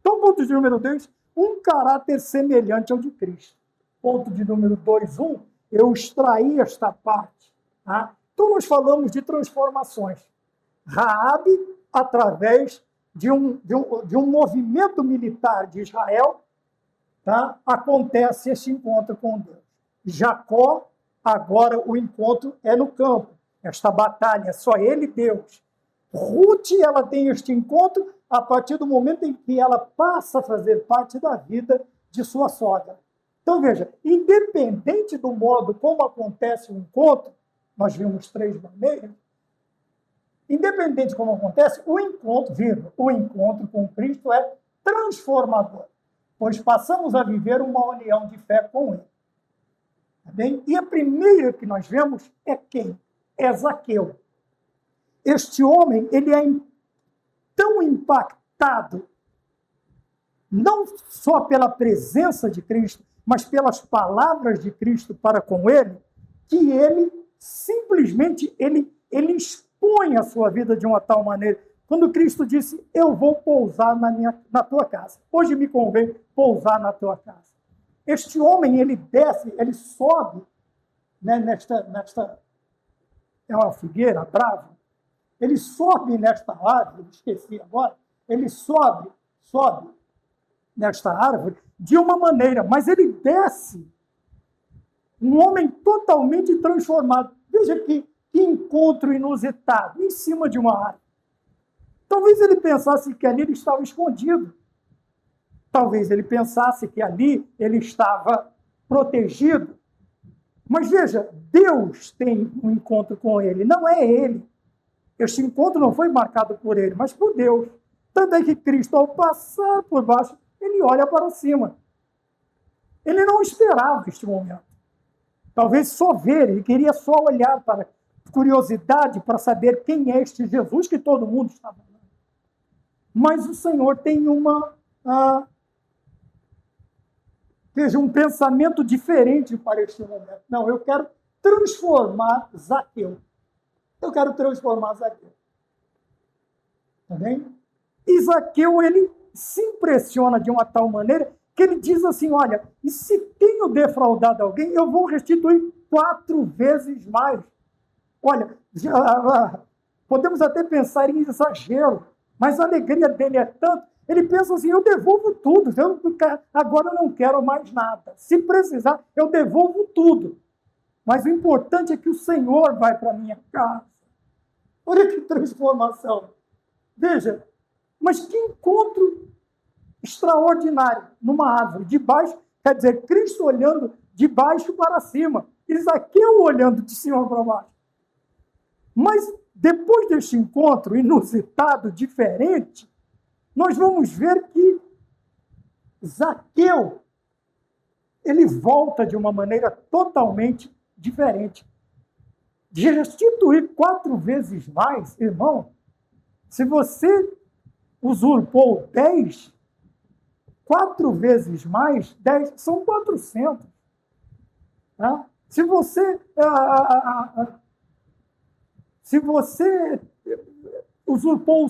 Então, ponto de número 2, um caráter semelhante ao de Cristo. Ponto de número 2.1, eu extraí esta parte. Tá? Então, nós falamos de transformações. Raabe, através de um movimento militar de Israel, tá? Acontece esse encontro com Deus. Jacó, agora o encontro é no campo. Esta batalha, só ele e Deus. Ruth, ela tem este encontro a partir do momento em que ela passa a fazer parte da vida de sua sogra. Então, veja, independente do modo como acontece o encontro, nós vimos 3 maneiras, independente de como acontece, o encontro com Cristo é transformador, pois passamos a viver uma união de fé com Ele. Tá bem? E a primeira que nós vemos é quem? É Zaqueu. Este homem, ele é tão impactado, não só pela presença de Cristo, mas pelas palavras de Cristo para com ele, que ele simplesmente ele expõe a sua vida de uma tal maneira. Quando Cristo disse, eu vou pousar na tua casa. Hoje me convém pousar na tua casa. Este homem, ele desce, ele sobe, né, nesta é uma figueira brava, ele sobe nesta árvore, esqueci agora, ele sobe nesta árvore de uma maneira, mas ele desce, um homem totalmente transformado. Veja que encontro inusitado, em cima de uma árvore. Talvez ele pensasse que ali ele estava escondido. Talvez ele pensasse que ali ele estava protegido. Mas veja, Deus tem um encontro com ele, não é ele. Este encontro não foi marcado por ele, mas por Deus. Tanto é que Cristo, ao passar por baixo, ele olha para cima. Ele não esperava este momento. Talvez só ver, ele queria só olhar para curiosidade, para saber quem é este Jesus que todo mundo está falando. Mas o Senhor tem um pensamento diferente para este momento. Não, eu quero transformar Zaqueu. Tá bem? E Zaqueu, ele se impressiona de uma tal maneira que ele diz assim, olha, e se tenho defraudado alguém, eu vou restituir 4 vezes mais. Olha, podemos até pensar em exagero, mas a alegria dele é tanto, ele pensa assim, eu devolvo tudo, agora eu não quero mais nada. Se precisar, eu devolvo tudo. Mas o importante é que o Senhor vai para a minha casa. Olha que transformação. Veja, mas que encontro extraordinário numa árvore. De baixo, quer dizer, Cristo olhando de baixo para cima. E Zaqueu olhando de cima para baixo. Mas depois deste encontro inusitado, diferente, nós vamos ver que Zaqueu, ele volta de uma maneira totalmente diferente. De restituir 4 vezes mais, irmão, se você usurpou 10, 4 vezes mais, 10, são 400. Tá? Se você usurpou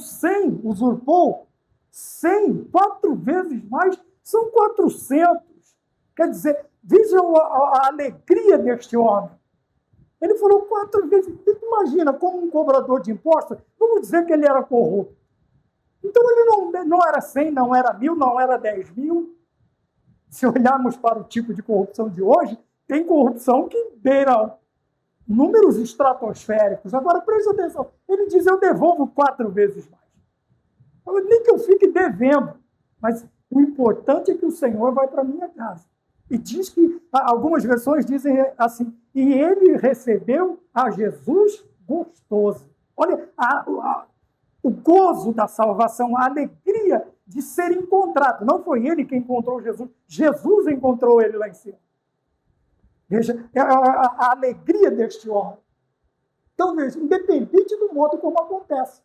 100, 4 vezes mais, são 400. Quer dizer, vejam a alegria deste homem. Ele falou 4 vezes. Imagina, como um cobrador de impostos, vamos dizer que ele era corrupto. Então ele não era 100, não era 1.000, não era 10.000. Se olharmos para o tipo de corrupção de hoje, tem corrupção que beira números estratosféricos. Agora, preste atenção. Ele diz, eu devolvo 4 vezes mais. Nem que eu fique devendo. Mas o importante é que o Senhor vai para a minha casa. E diz que, algumas versões dizem assim, e ele recebeu a Jesus gostoso. Olha, o gozo da salvação, a alegria de ser encontrado. Não foi ele que encontrou Jesus, Jesus encontrou ele lá em cima. Veja, a alegria deste homem. Então, veja, independente do modo como acontece.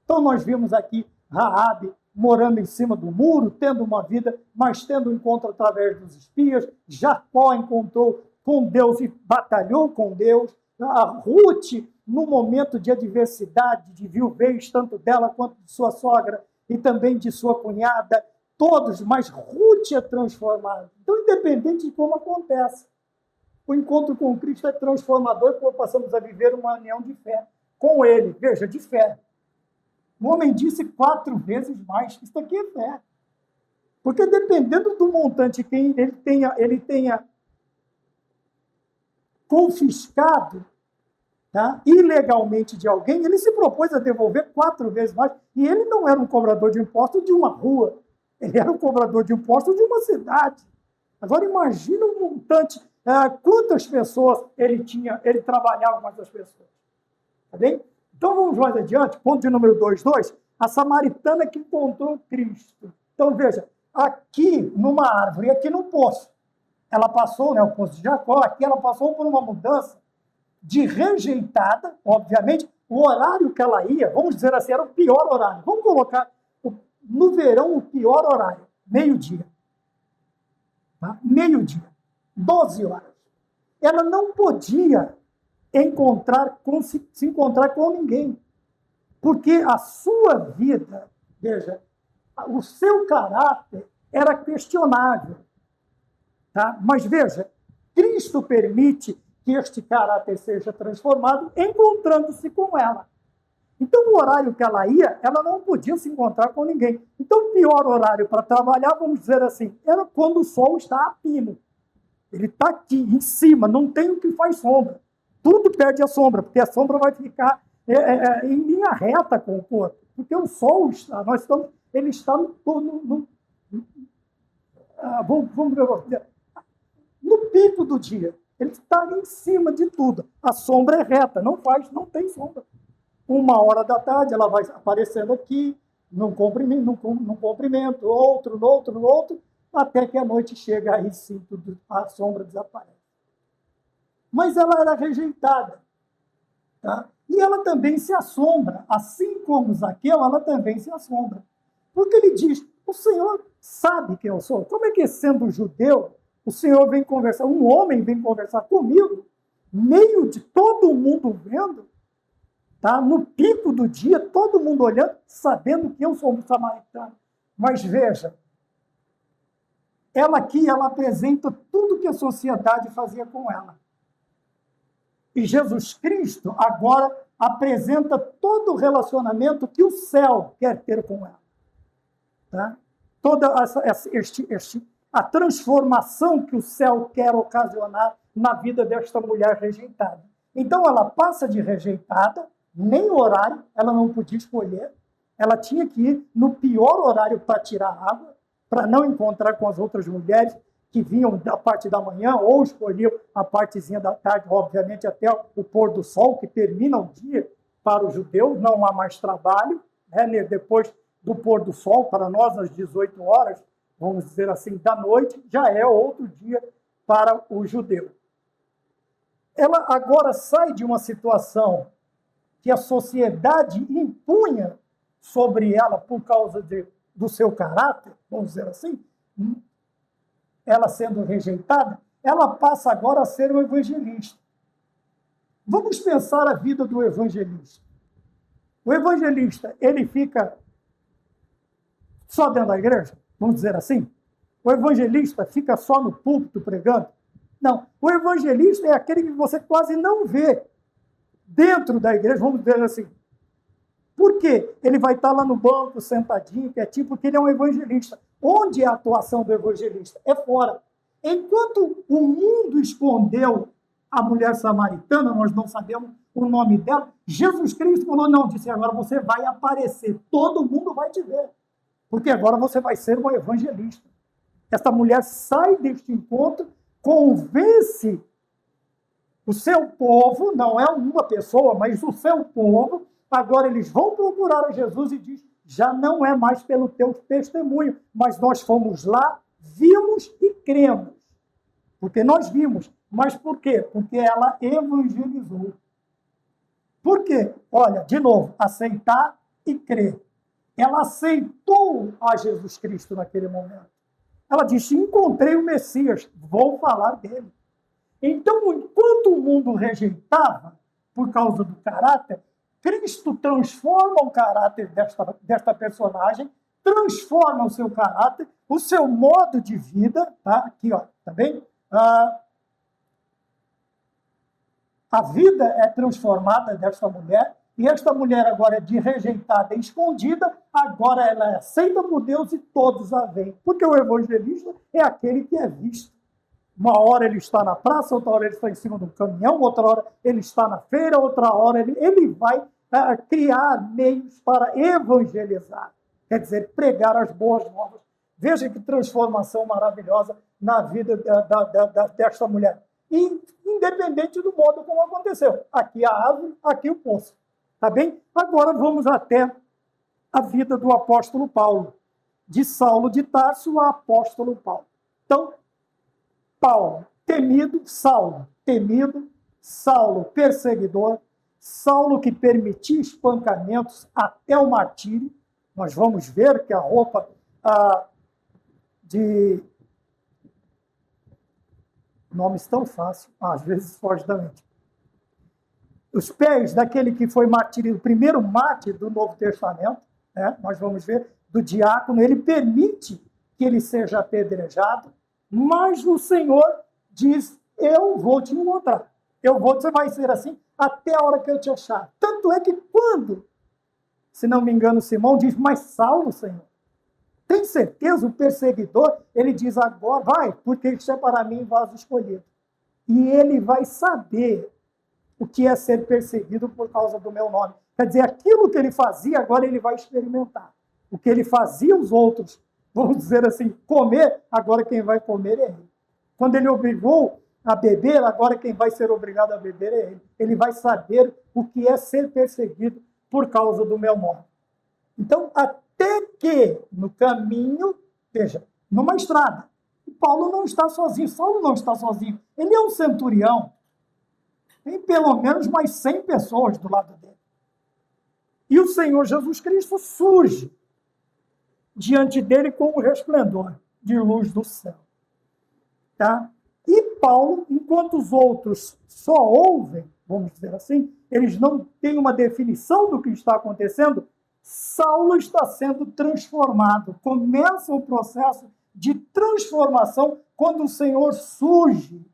Então, nós vimos aqui Raabe morando em cima do muro, tendo uma vida, mas tendo um encontro através dos espias. Jacó encontrou com Deus e batalhou com Deus. A Ruth, no momento de adversidade, de viuvez, tanto dela quanto de sua sogra e também de sua cunhada, todos, mas Ruth é transformada. Então, independente de como acontece, o encontro com Cristo é transformador e passamos a viver uma união de fé com Ele. Veja, de fé. O homem disse 4 vezes mais. Isso aqui é fé. Porque dependendo do montante que ele tenha confiscado, tá, ilegalmente de alguém, ele se propôs a devolver 4 vezes mais. E ele não era um cobrador de impostos de uma rua. Ele era um cobrador de impostos de uma cidade. Agora imagina o montante, quantas pessoas ele trabalhava com essas pessoas. Tá bem? Então vamos mais adiante, ponto de número 2.2, a samaritana que encontrou Cristo. Então veja, aqui numa árvore, aqui no poço, ela passou, né, o poço de Jacó, aqui ela passou por uma mudança de rejeitada, obviamente, o horário que ela ia, vamos dizer assim, era o pior horário. Vamos colocar no verão o pior horário, meio-dia. Tá? Meio-dia, 12 horas. Ela não podia se encontrar com ninguém. Porque a sua vida, veja, o seu caráter era questionável. Tá? Mas veja, Cristo permite que este caráter seja transformado encontrando-se com ela. Então, o horário que ela ia, ela não podia se encontrar com ninguém. Então, o pior horário para trabalhar, vamos dizer assim, era quando o sol está a pino. Ele está aqui, em cima, não tem o que faz sombra. Tudo perde a sombra, porque a sombra vai ficar em linha reta com o corpo. Porque o sol está, ele está no pico do dia. Ele está em cima de tudo. A sombra é reta, não tem sombra. 1h da tarde, ela vai aparecendo aqui, num comprimento, outro, no outro, até que a noite chega, aí sim, a sombra desaparece. Mas ela era rejeitada. Tá? E ela também se assombra. Assim como Zaqueu, ela também se assombra. Porque ele diz, o Senhor sabe quem eu sou. Como é que, sendo judeu, o Senhor vem conversar, um homem vem conversar comigo, meio de todo mundo vendo, tá? No pico do dia, todo mundo olhando, sabendo que eu sou um samaritano. Mas veja, ela aqui, ela apresenta tudo que a sociedade fazia com ela. E Jesus Cristo agora apresenta todo o relacionamento que o céu quer ter com ela. Tá? Toda a transformação que o céu quer ocasionar na vida desta mulher rejeitada. Então ela passa de rejeitada, nem horário, ela não podia escolher, ela tinha que ir no pior horário para tirar água, para não encontrar com as outras mulheres que vinham da parte da manhã, ou escolhiam a partezinha da tarde, obviamente até o pôr do sol, que termina o dia para os judeus, não há mais trabalho, né? Depois do pôr do sol, para nós, às 18 horas, vamos dizer assim, da noite, já é outro dia para o judeu. Ela agora sai de uma situação que a sociedade impunha sobre ela por causa do seu caráter, vamos dizer assim, ela sendo rejeitada, ela passa agora a ser um evangelista. Vamos pensar a vida do evangelista. O evangelista, ele fica só dentro da igreja, vamos dizer assim? O evangelista fica só no púlpito pregando? Não. O evangelista é aquele que você quase não vê dentro da igreja, vamos dizer assim. Por quê? Ele vai estar lá no banco, sentadinho, quietinho, porque ele é um evangelista. Onde é a atuação do evangelista? É fora. Enquanto o mundo escondeu a mulher samaritana, nós não sabemos o nome dela, Jesus Cristo falou, não, disse, agora você vai aparecer, todo mundo vai te ver, porque agora você vai ser um evangelista. Esta mulher sai deste encontro, convence o seu povo, não é uma pessoa, mas o seu povo, agora eles vão procurar a Jesus e diz, já não é mais pelo teu testemunho, mas nós fomos lá, vimos e cremos. Porque nós vimos. Mas por quê? Porque ela evangelizou. Por quê? Olha, de novo, aceitar e crer. Ela aceitou a Jesus Cristo naquele momento. Ela disse, encontrei o Messias, vou falar dele. Então, enquanto o mundo rejeitava, por causa do caráter, Cristo transforma o caráter desta personagem, transforma o seu caráter, o seu modo de vida, tá? Aqui, ó, tá bem? A vida é transformada desta mulher, e esta mulher agora é de rejeitada e escondida, agora ela é aceita por Deus e todos a veem. Porque o evangelista é aquele que é visto. Uma hora ele está na praça, outra hora ele está em cima de um caminhão, outra hora ele está na feira, outra hora ele vai criar meios para evangelizar. Quer dizer, pregar as boas novas. Veja que transformação maravilhosa na vida desta mulher. E, independente do modo como aconteceu. Aqui a árvore, aqui o poço. Tá bem? Agora vamos até a vida do apóstolo Paulo. De Saulo de Tarso a apóstolo Paulo. Então, Paulo, temido, Saulo, perseguidor, Saulo que permitia espancamentos até o martírio. Nós vamos ver que a roupa de nomes tão fáceis, às vezes foge da mente. Os pés daquele que foi martírio, o primeiro mártir do Novo Testamento, né? Nós vamos ver, do diácono, ele permite que ele seja apedrejado, mas o Senhor diz, eu vou te encontrar. Você vai ser assim até a hora que eu te achar. Tanto é que quando, se não me engano, Simão diz, mas Saulo, Senhor, tem certeza? O perseguidor, ele diz agora, vai, porque isso é para mim vaso escolhido. E ele vai saber o que é ser perseguido por causa do meu nome. Quer dizer, aquilo que ele fazia, agora ele vai experimentar. O que ele fazia os outros, vamos dizer assim, comer, agora quem vai comer é ele. Quando ele obrigou a beber, agora quem vai ser obrigado a beber é ele. Ele vai saber o que é ser perseguido por causa do meu nome. Então, até que no caminho, veja, numa estrada, Paulo não está sozinho, Saulo não está sozinho. Ele é um centurião. Tem pelo menos mais 100 pessoas do lado dele. E o Senhor Jesus Cristo surge diante dele com o resplendor de luz do céu. Tá? E Paulo, enquanto os outros só ouvem, vamos dizer assim, eles não têm uma definição do que está acontecendo, Saulo está sendo transformado. Começa o processo de transformação quando o Senhor surge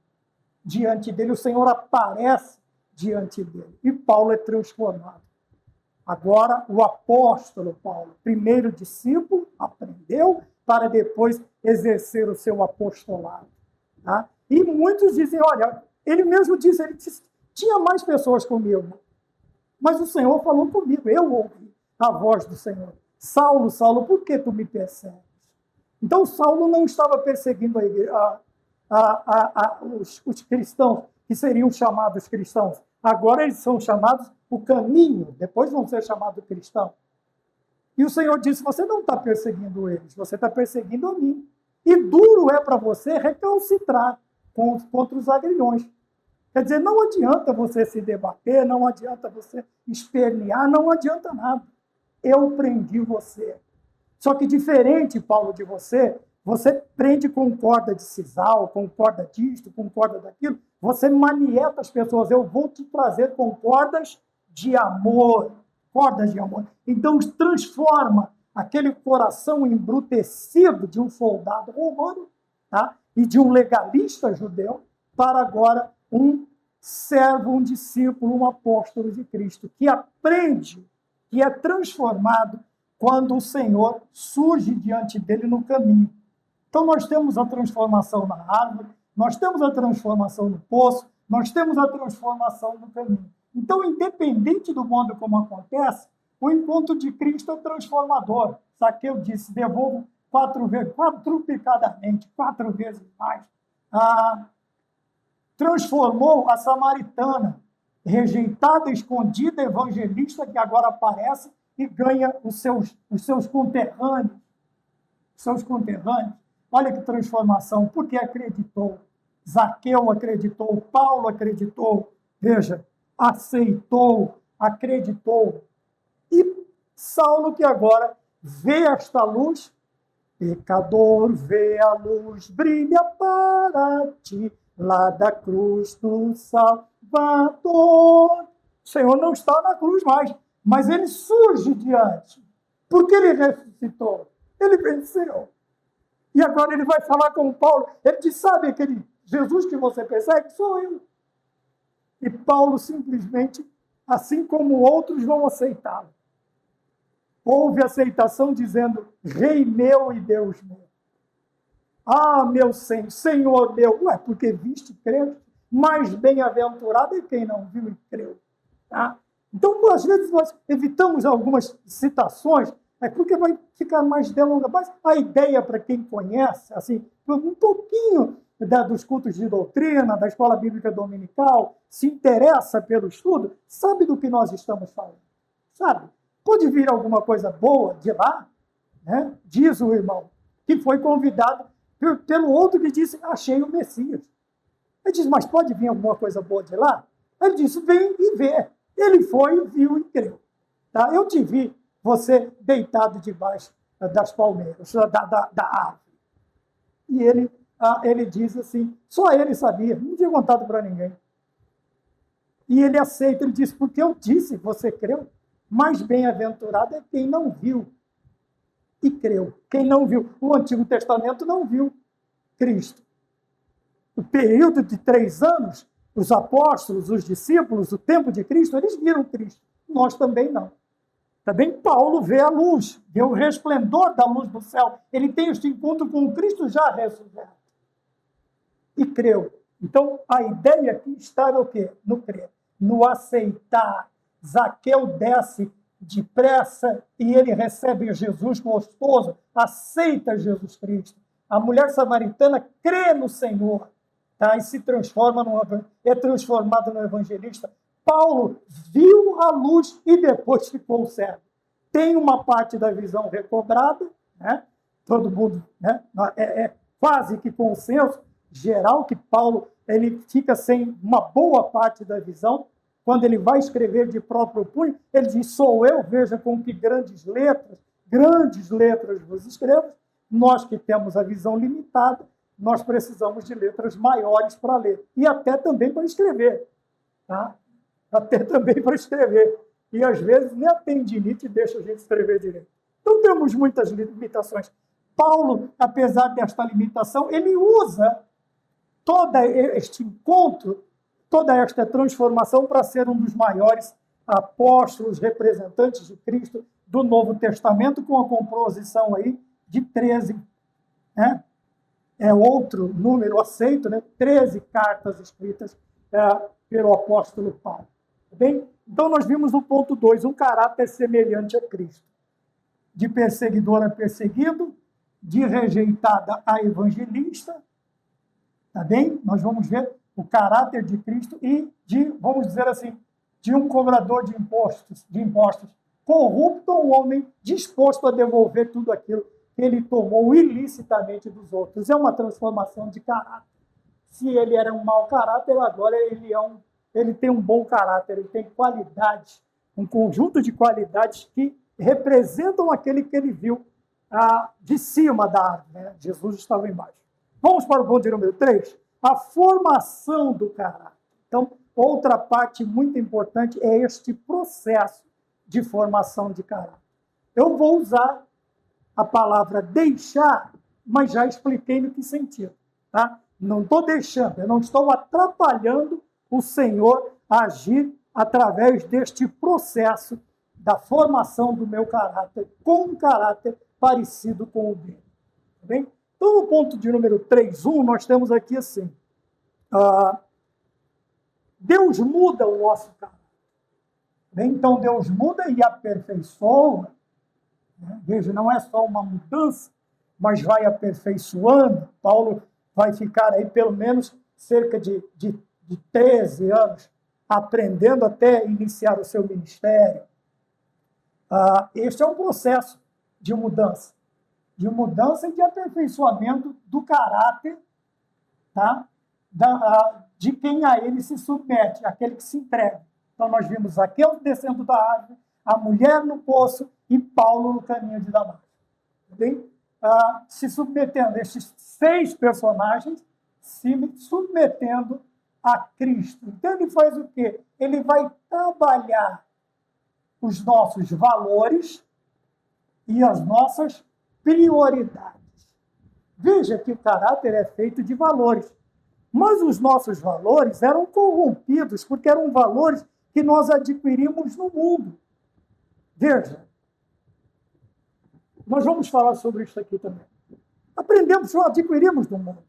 diante dele, o Senhor aparece diante dele. E Paulo é transformado. Agora, o apóstolo Paulo, primeiro discípulo, aprendeu para depois exercer o seu apostolado. Tá? E muitos dizem, olha, ele mesmo disse, tinha mais pessoas comigo, mas o Senhor falou comigo, eu ouvi a voz do Senhor. Saulo, Saulo, por que tu me persegues? Então, Saulo não estava perseguindo os cristãos, que seriam chamados cristãos. Agora eles são chamados o caminho, depois vão ser chamados cristãos. E o Senhor disse, você não está perseguindo eles, você está perseguindo a mim. E duro é para você recalcitrar contra os agrilhões. Quer dizer, não adianta você se debater, não adianta você espernear, não adianta nada. Eu prendi você. Só que diferente, Paulo, de você, você prende com corda de sisal, com corda disto, com corda daquilo, você manieta as pessoas. Eu vou te trazer com cordas de amor. Cordas de amor. Então, transforma aquele coração embrutecido de um soldado romano, tá? E de um legalista judeu, para agora um servo, um discípulo, um apóstolo de Cristo, que aprende, que é transformado quando o Senhor surge diante dele no caminho. Então, nós temos a transformação na árvore, nós temos a transformação no poço, nós temos a transformação no caminho. Então, independente do modo como acontece, o encontro de Cristo é transformador. Zaqueu disse, devolvo 4 vezes, quadruplicadamente, 4 vezes mais. Transformou a samaritana, rejeitada, escondida, evangelista, que agora aparece e ganha os seus conterrâneos. Seus conterrâneos. Olha que transformação, porque acreditou. Zaqueu acreditou, Paulo acreditou, veja, aceitou, acreditou. E Saulo, que agora vê esta luz, pecador, vê a luz, brilha para ti, lá da cruz do Salvador. O Senhor não está na cruz mais, mas ele surge diante, porque ele ressuscitou, ele venceu. E agora ele vai falar com Paulo, ele diz, sabe aquele Jesus que você persegue? Sou eu. E Paulo simplesmente, assim como outros, vão aceitá-lo. Houve aceitação dizendo, Rei meu e Deus meu. Ah, meu Senhor meu. Ué, porque viste e creu, mais bem-aventurado é quem não viu e creu. Tá? Então, às vezes, nós evitamos algumas citações, porque vai ficar mais delonga. Mas a ideia, para quem conhece, assim, um pouquinho dos cultos de doutrina, da escola bíblica dominical, se interessa pelo estudo, sabe do que nós estamos falando. Sabe? Pode vir alguma coisa boa de lá, né? Diz o irmão, que foi convidado pelo outro que disse, achei o Messias. Ele diz, mas pode vir alguma coisa boa de lá? Ele disse, vem e vê. Ele foi, viu e creu. Tá? Eu te vi, você deitado debaixo das palmeiras, da árvore. E ele diz assim, só ele sabia, não tinha contado para ninguém. E ele aceita, ele diz, porque eu disse, você creu? Mais bem-aventurado é quem não viu e creu. Quem não viu. O Antigo Testamento não viu Cristo. O período de 3 anos, os apóstolos, os discípulos, o tempo de Cristo, eles viram Cristo. Nós também não. Também Paulo vê a luz, vê o resplendor da luz do céu. Ele tem este encontro com Cristo já ressurreto. E creu. Então, a ideia aqui está no quê? No crer. No aceitar. Zaqueu desce depressa e ele recebe Jesus gostoso, aceita Jesus Cristo. A mulher samaritana crê no Senhor, tá? E se transforma é transformada no evangelista. Paulo viu a luz e depois ficou cego. Tem uma parte da visão recobrada, né? Todo mundo, né? É quase que consenso geral que Paulo ele fica sem uma boa parte da visão. Quando ele vai escrever de próprio punho, ele diz, sou eu, veja com que grandes letras vos escrevo. Nós que temos a visão limitada, nós precisamos de letras maiores para ler. E até também para escrever. Tá? Até também para escrever. E às vezes nem a tendinite deixa a gente escrever direito. Então temos muitas limitações. Paulo, apesar desta limitação, ele usa todo este encontro, toda esta transformação para ser um dos maiores apóstolos, representantes de Cristo do Novo Testamento, com a composição aí de 13, né? É outro número aceito, né? 13 cartas escritas pelo apóstolo Paulo. Tá bem? Então, nós vimos no ponto 2, um caráter semelhante a Cristo. De perseguidor a perseguido, de rejeitada a evangelista. Tá bem? Nós vamos ver o caráter de Cristo e de, vamos dizer assim, de um cobrador de impostos corrupto, um homem disposto a devolver tudo aquilo que ele tomou ilicitamente dos outros. É uma transformação de caráter. Se ele era um mau caráter, agora ele tem um bom caráter, ele tem qualidades, um conjunto de qualidades que representam aquele que ele viu de cima da árvore, né? Jesus estava embaixo. Vamos para o ponto de número 3, a formação do caráter. Então, outra parte muito importante é este processo de formação de caráter. Eu vou usar a palavra deixar, mas já expliquei no que sentido. Tá? Não estou deixando, eu não estou atrapalhando o Senhor a agir através deste processo da formação do meu caráter, com um caráter parecido com o dele. Tá bem? Então, no ponto de número 3.1, nós temos aqui assim, Deus muda o nosso caráter. Bem? Então, Deus muda e aperfeiçoa. Né? Veja, não é só uma mudança, mas vai aperfeiçoando. Paulo vai ficar aí pelo menos cerca de 13 anos aprendendo até iniciar o seu ministério. Este é um processo de mudança e de aperfeiçoamento do caráter, tá? De quem a ele se submete, aquele que se entrega. Então, nós vimos Zaqueu descendo da árvore, a mulher no poço e Paulo no caminho de Damasco. Bem? Se submetendo, estes 6 personagens se submetendo a Cristo. Então, ele faz o quê? Ele vai trabalhar os nossos valores e as nossas prioridades. Veja que o caráter é feito de valores. Mas os nossos valores eram corrompidos, porque eram valores que nós adquirimos no mundo. Veja, nós vamos falar sobre isso aqui também. Aprendemos, adquirimos no mundo.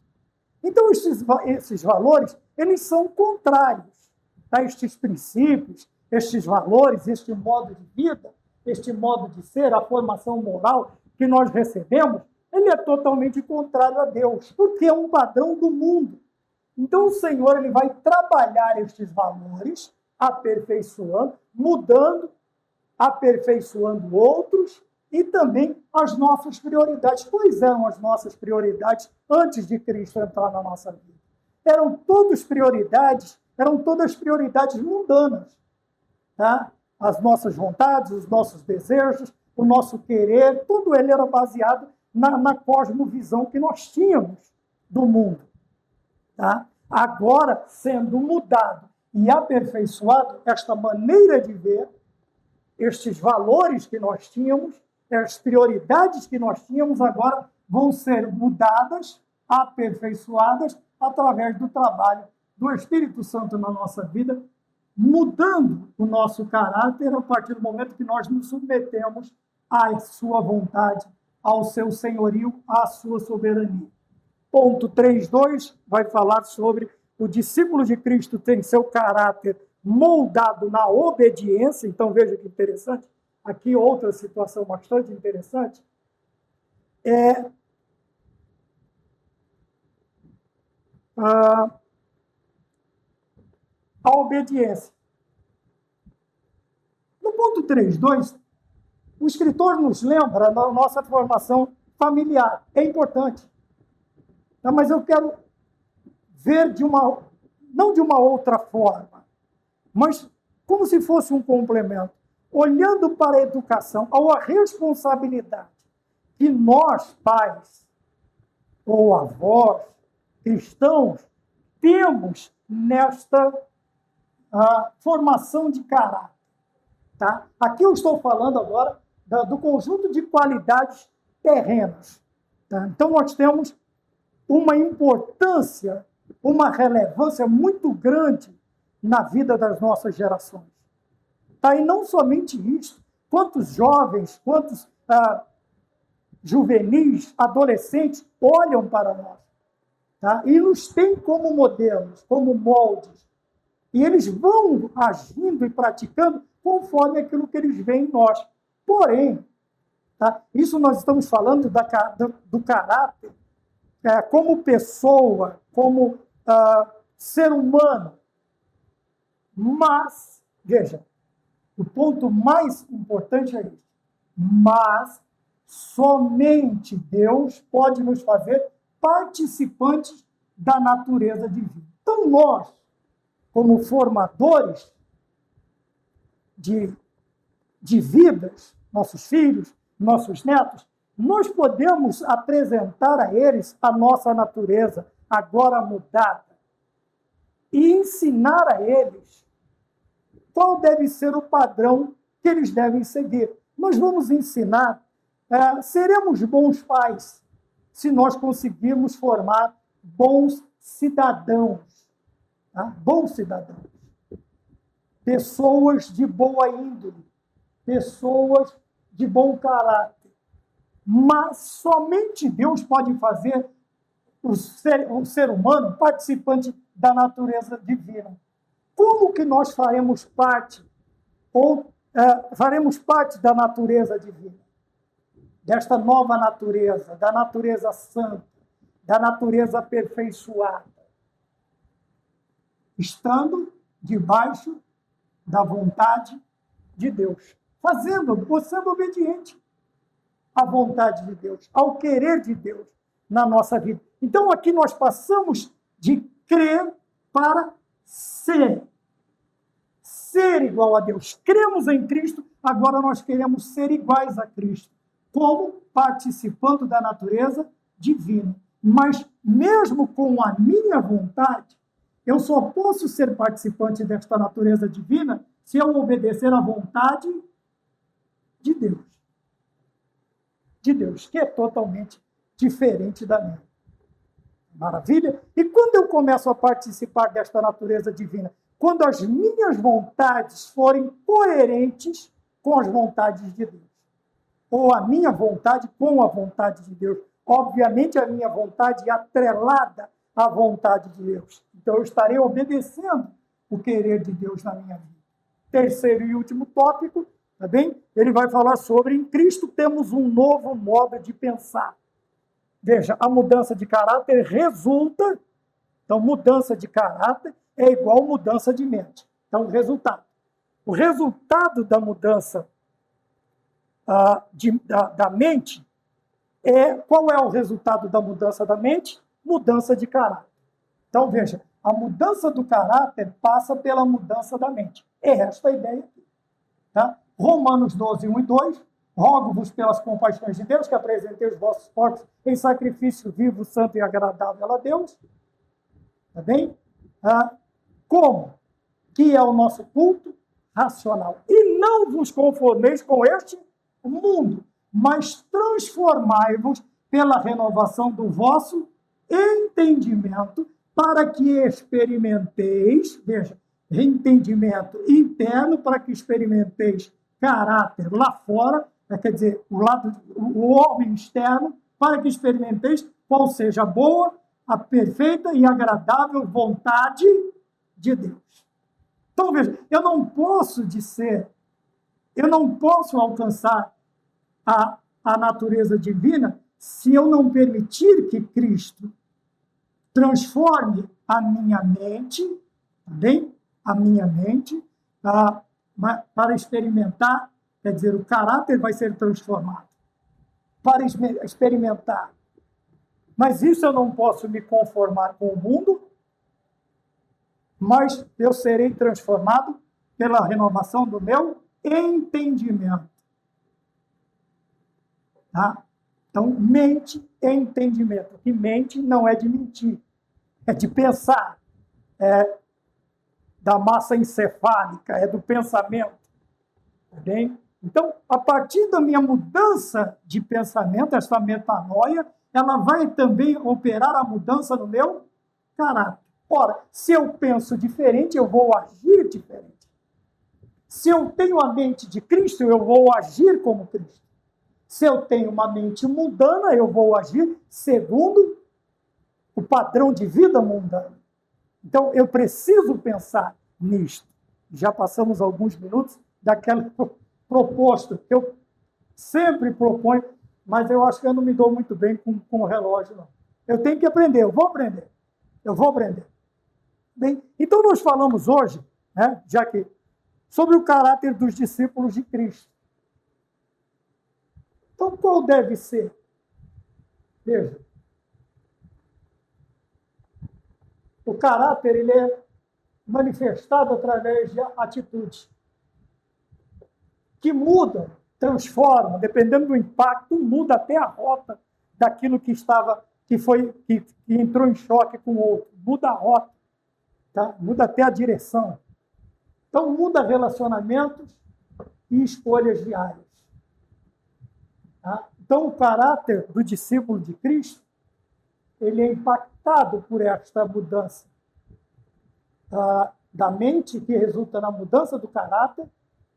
Então, esses valores, eles são contrários a estes princípios, estes valores, este modo de vida, este modo de ser, a formação moral que nós recebemos, ele é totalmente contrário a Deus, porque é um padrão do mundo. Então, o Senhor ele vai trabalhar estes valores, aperfeiçoando, mudando, aperfeiçoando outros e também as nossas prioridades. Quais eram as nossas prioridades antes de Cristo entrar na nossa vida? Eram todas prioridades mundanas. Tá? As nossas vontades, os nossos desejos, o nosso querer, tudo ele era baseado na cosmovisão que nós tínhamos do mundo. Tá? Agora, sendo mudado e aperfeiçoado, esta maneira de ver, estes valores que nós tínhamos, as prioridades que nós tínhamos, agora vão ser mudadas, aperfeiçoadas, através do trabalho do Espírito Santo na nossa vida, mudando o nosso caráter a partir do momento que nós nos submetemos à sua vontade, ao seu senhorio, à sua soberania. Ponto 3.2 vai falar sobre o discípulo de Cristo tem seu caráter moldado na obediência. Então, veja que interessante. Aqui outra situação bastante interessante é a obediência. No ponto 3.2, o escritor nos lembra da nossa formação familiar. É importante. Mas eu quero ver não de uma outra forma, mas como se fosse um complemento, olhando para a educação, a responsabilidade que nós, pais ou avós, cristãos, temos nesta formação de caráter. Tá? Aqui eu estou falando agora do conjunto de qualidades terrenas. Tá? Então, nós temos uma importância, uma relevância muito grande na vida das nossas gerações. Tá? E não somente isso, quantos jovens, quantos juvenis, adolescentes olham para nós, tá? E nos têm como modelos, como moldes. E eles vão agindo e praticando conforme aquilo que eles veem em nós. Porém, tá? Isso nós estamos falando do caráter como pessoa, como ser humano. Mas, veja, o ponto mais importante é isso. Mas somente Deus pode nos fazer participantes da natureza divina. Então, nós, como formadores de vidas, nossos filhos, nossos netos, nós podemos apresentar a eles a nossa natureza agora mudada e ensinar a eles qual deve ser o padrão que eles devem seguir. Nós vamos ensinar, seremos bons pais se nós conseguirmos formar bons cidadãos, tá? Bons cidadãos. Pessoas de boa índole, pessoas de bom caráter. Mas somente Deus pode fazer o ser humano participante da natureza divina. Como que nós faremos parte, faremos parte da natureza divina? Desta nova natureza, da natureza santa, da natureza aperfeiçoada. Estando debaixo da vontade de Deus. Sendo obediente à vontade de Deus, ao querer de Deus na nossa vida. Então, aqui nós passamos de crer para ser. Ser igual a Deus. Cremos em Cristo, agora nós queremos ser iguais a Cristo. Como? Participando da natureza divina. Mas, mesmo com a minha vontade, eu só posso ser participante desta natureza divina se eu obedecer à vontade de Deus. De Deus, que é totalmente diferente da minha. Maravilha? E quando eu começo a participar desta natureza divina? Quando as minhas vontades forem coerentes com as vontades de Deus. Ou a minha vontade com a vontade de Deus. Obviamente, a minha vontade é atrelada à vontade de Deus. Então, eu estarei obedecendo o querer de Deus na minha vida. Terceiro e último tópico, tá bem? Ele vai falar sobre, em Cristo temos um novo modo de pensar. Veja, a mudança de caráter resulta, então, mudança de caráter é igual mudança de mente. Então, resultado. O resultado da mudança da mente qual é o resultado da mudança da mente? Mudança de caráter. Então, veja, a mudança do caráter passa pela mudança da mente. É esta a ideia aqui. Tá? Romanos 12, 1 e 2. Rogo-vos pelas compaixões de Deus que apresentei os vossos corpos em sacrifício vivo, santo e agradável a Deus. Tá bem? Como? Que é o nosso culto racional. E não vos conformeis com este mundo, mas transformai-vos pela renovação do vosso entendimento, para que experimenteis, veja, entendimento interno, para que experimenteis caráter lá fora, quer dizer, o homem externo, para que experimenteis qual seja a boa, a perfeita e agradável vontade de Deus. Então, veja, eu não posso alcançar a natureza divina se eu não permitir que Cristo transforme a minha mente, bem? A minha mente, para experimentar, quer dizer, o caráter vai ser transformado, para experimentar. Mas isso eu não posso me conformar com o mundo, mas eu serei transformado pela renovação do meu entendimento. Tá? Então, mente e entendimento. E mente não é de mentir, é de pensar, é da massa encefálica, é do pensamento. Tá bem? Então, a partir da minha mudança de pensamento, essa metanoia, ela vai também operar a mudança no meu caráter. Ora, se eu penso diferente, eu vou agir diferente. Se eu tenho a mente de Cristo, eu vou agir como Cristo. Se eu tenho uma mente mundana, eu vou agir segundo o padrão de vida mundano. Então, eu preciso pensar nisto. Já passamos alguns minutos daquela proposta que eu sempre proponho, mas eu acho que eu não me dou muito bem com o relógio, não. Eu tenho que aprender, eu vou aprender. Bem, então, nós falamos hoje, né, já que, sobre o caráter dos discípulos de Cristo. Então, qual deve ser? Veja, o caráter ele é manifestado através de atitudes que mudam transforma, dependendo do impacto, muda até a rota daquilo que entrou em choque com o outro. Muda a rota, tá? Muda até a direção. Então, muda relacionamentos e escolhas diárias. Tá? Então, o caráter do discípulo de Cristo, ele é impactado por esta mudança da mente, que resulta na mudança do caráter,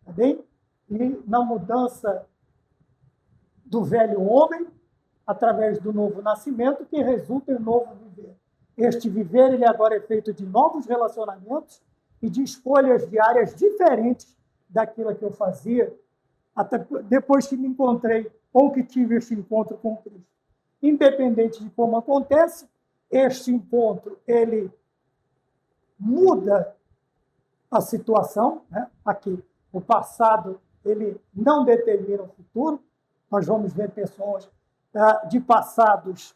tá bem? E na mudança do velho homem, através do novo nascimento, que resulta em novo viver. Este viver, ele agora é feito de novos relacionamentos e de escolhas diárias diferentes daquilo que eu fazia até depois que me encontrei ou que tive este encontro com Cristo. Independente de como acontece, este encontro, ele muda a situação, né? Aqui, o passado, ele não determina o futuro. Nós vamos ver pessoas de passados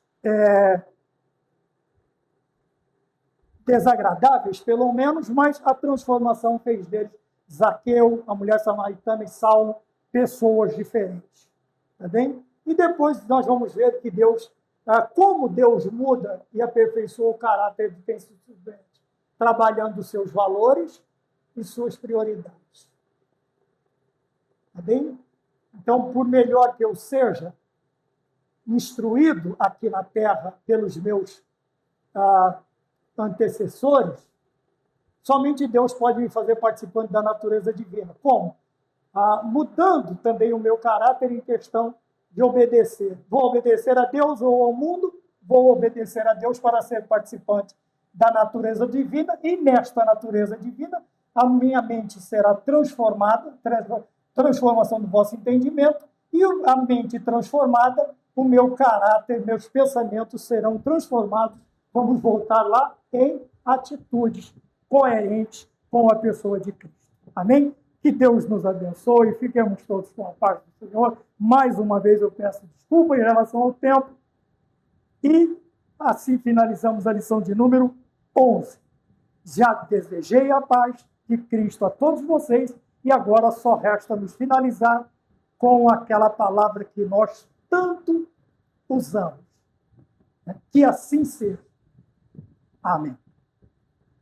desagradáveis, pelo menos, mas a transformação fez deles, Zaqueu, a mulher samaritana e Saulo, pessoas diferentes. Tá bem? E depois nós vamos ver que Deus, como Deus muda e aperfeiçoa o caráter de quem se submete, trabalhando os seus valores e suas prioridades. Tá bem? Então, por melhor que eu seja instruído aqui na Terra pelos meus antecessores, somente Deus pode me fazer participante da natureza divina. Como? Mudando também o meu caráter em questão de obedecer. Vou obedecer a Deus ou ao mundo? Vou obedecer a Deus para ser participante da natureza divina, e nesta natureza divina a minha mente será transformada, transformação do vosso entendimento, e a mente transformada, o meu caráter, meus pensamentos serão transformados, vamos voltar lá, em atitudes coerentes com a pessoa de Cristo. Amém? Que Deus nos abençoe, fiquemos todos com a paz do Senhor. Mais uma vez eu peço desculpa em relação ao tempo, e assim finalizamos a lição de número 11. Já desejei a paz de Cristo a todos vocês, e agora só resta nos finalizar com aquela palavra que nós tanto usamos. Que assim seja. Amém.